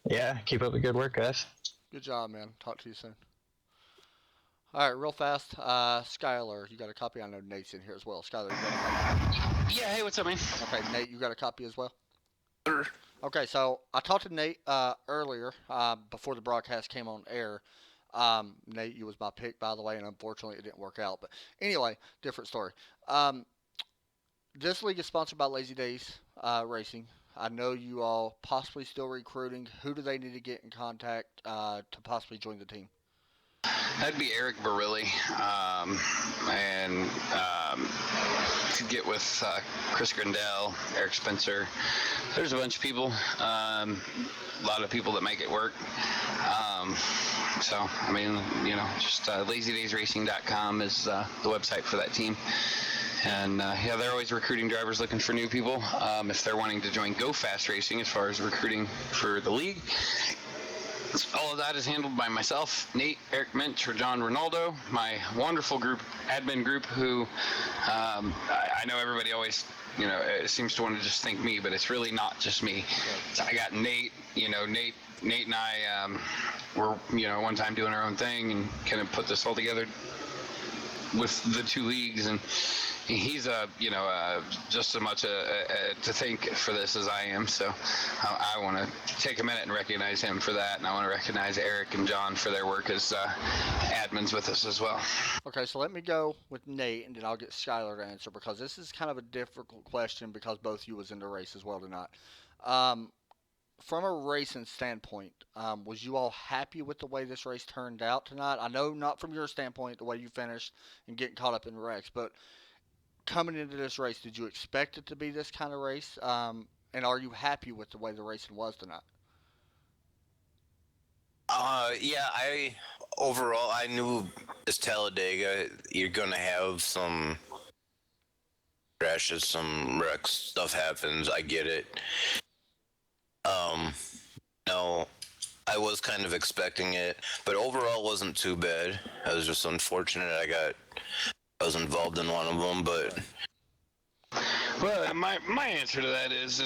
yeah, keep up the good work, guys. Good job, man. Talk to you soon. All right, real fast. Skylar, you got a copy? I know Nate's in here as well. Skylar, you got a copy? Yeah, hey, what's up, man? Okay, Nate, you got a copy as well? Sure. Okay, so I talked to Nate earlier before the broadcast came on air. Nate, you was my pick, by the way, and unfortunately it didn't work out. But anyway, different story. This league is sponsored by Lazy Dayz Racing. I know you all possibly still recruiting. Who do they need to get in contact to possibly join the team? That'd be Eric Barilli, and to get with Chris Grindell, Eric Spencer. There's a bunch of people, a lot of people that make it work. So, I mean, just lazydayzracing.com is the website for that team. And, yeah, they're always recruiting drivers looking for new people. If they're wanting to join Go Fast Racing as far as recruiting for the league, All of that is handled by myself, Nate, Eric Minch, or John Ronaldo, my wonderful group, admin group, who I know everybody always, seems to want to just think me, but it's really not just me. So I got Nate, Nate and I were, one time doing our own thing and kind of put this all together with the two leagues, and he's just as much to thank for this as I am. So I want to take a minute and recognize him for that, and I want to recognize Eric and John for their work as admins with us as well. Okay, so let me go with Nate, and then I'll get Skylar to answer, because this is kind of a difficult question because both you was in the race as well tonight. From a racing standpoint, was you all happy with the way this race turned out tonight? I know not from your standpoint, the way you finished and getting caught up in wrecks, but coming into this race, did you expect it to be this kind of race? And are you happy with the way the racing was tonight? Yeah, I knew this Talladega, you're gonna have some crashes, some wrecks, stuff happens, I get it. No, I was kind of expecting it, but overall wasn't too bad. I was just unfortunate I was involved in one of them, but... Well, my answer to that is,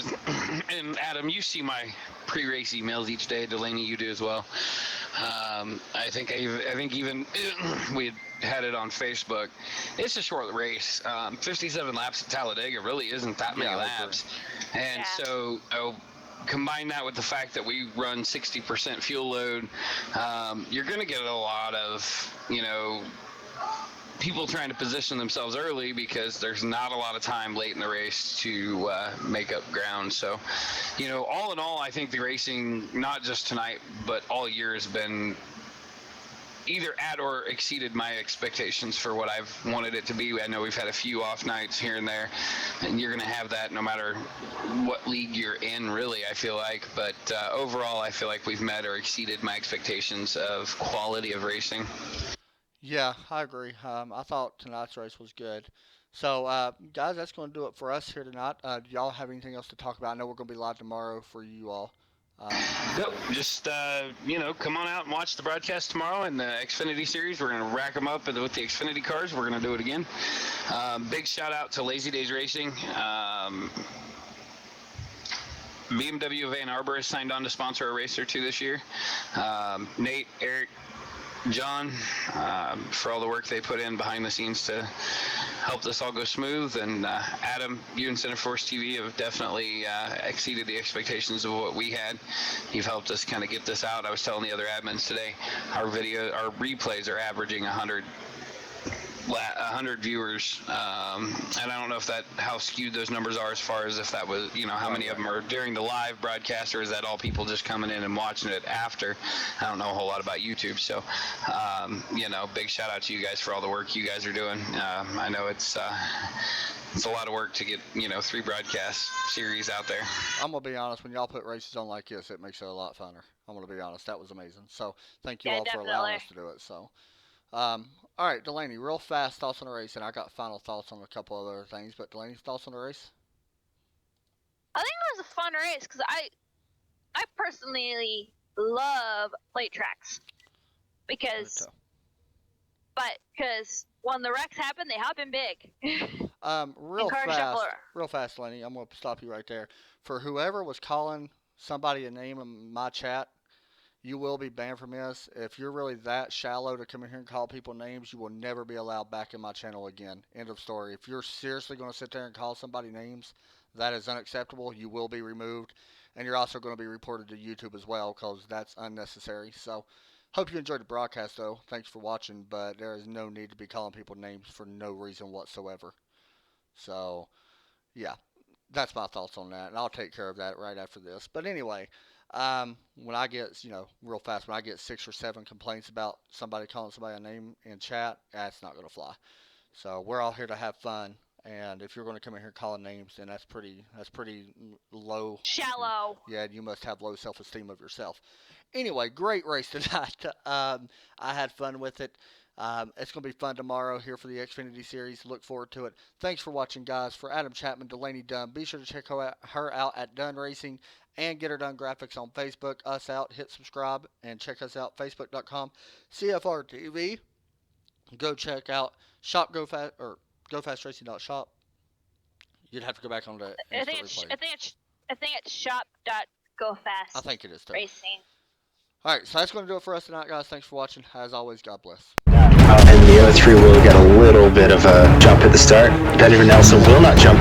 and Adam, you see my pre-race emails each day. Delaney, you do as well. I think even we had it on Facebook. It's a short race. 57 laps at Talladega really isn't that many laps, and so. Combine that with the fact that we run 60% fuel load, you're going to get a lot of, people trying to position themselves early because there's not a lot of time late in the race to make up ground. So, all in all, I think the racing, not just tonight, but all year, has been either at or exceeded my expectations for what I've wanted it to be. I know we've had a few off nights here and there, and you're going to have that no matter what league you're in, really, I feel like. But overall, I feel like we've met or exceeded my expectations of quality of racing. Yeah, I agree. I thought tonight's race was good. So, guys, that's going to do it for us here tonight. Do y'all have anything else to talk about? I know we're going to be live tomorrow for you all. Nope. Just, come on out and watch the broadcast tomorrow in the Xfinity Series. We're going to rack them up with the Xfinity cars. We're going to do it again. Big shout out to Lazy Days Racing. BMW of Ann Arbor has signed on to sponsor a race or two this year. Nate, Eric, John, for all the work they put in behind the scenes to help this all go smooth, and Adam, you and Center Force TV have definitely exceeded the expectations of what we had. You've helped us kind of get this out. I was telling the other admins today, our replays are averaging 100 viewers, and I don't know how skewed those numbers are as far as if that was, how many of them are during the live broadcast, or is that all people just coming in and watching it after? I don't know a whole lot about YouTube, so big shout out to you guys for all the work you guys are doing. I know it's a lot of work to get 3 broadcast series out there. I'm gonna be honest, when y'all put races on like this, it makes it a lot funner. I'm gonna be honest, that was amazing. So thank you all for allowing us to do it. So all right, Delaney, real fast thoughts on the race, and I got final thoughts on a couple other things, but Delaney's thoughts on the race? I think it was a fun race because I personally love plate tracks because when the wrecks happen, they happen big. Real fast, Delaney, I'm going to stop you right there. For whoever was calling somebody a name in my chat, you will be banned from this. If you're really that shallow to come in here and call people names, you will never be allowed back in my channel again. End of story. If you're seriously going to sit there and call somebody names, that is unacceptable. You will be removed. And you're also going to be reported to YouTube as well because that's unnecessary. So, hope you enjoyed the broadcast, though. Thanks for watching, but there is no need to be calling people names for no reason whatsoever. So, yeah, that's my thoughts on that. And I'll take care of that right after this. But anyway, when I get, real fast, when I get 6 or 7 complaints about somebody calling somebody a name in chat, that's not going to fly. So we're all here to have fun. And if you're going to come in here calling names, then that's pretty low. Shallow. Yeah, you must have low self-esteem of yourself. Anyway, great race tonight. I had fun with it. It's going to be fun tomorrow here for the Xfinity Series. Look forward to it. Thanks for watching, guys. For Adam Chapman, Delaney Dunn, be sure to check her out at Dunn Racing and Get Her Done Graphics on Facebook. Us out, hit subscribe, and check us out, facebook.com, CFRTV. Go check out GoFastRacing.shop. You'd have to go back on the I think it's shop.gofast. I think it is too. Racing. Alright, so that's going to do it for us tonight, guys. Thanks for watching. As always, God bless. And the other three will get a little bit of a jump at the start. Better Nelson will not jump.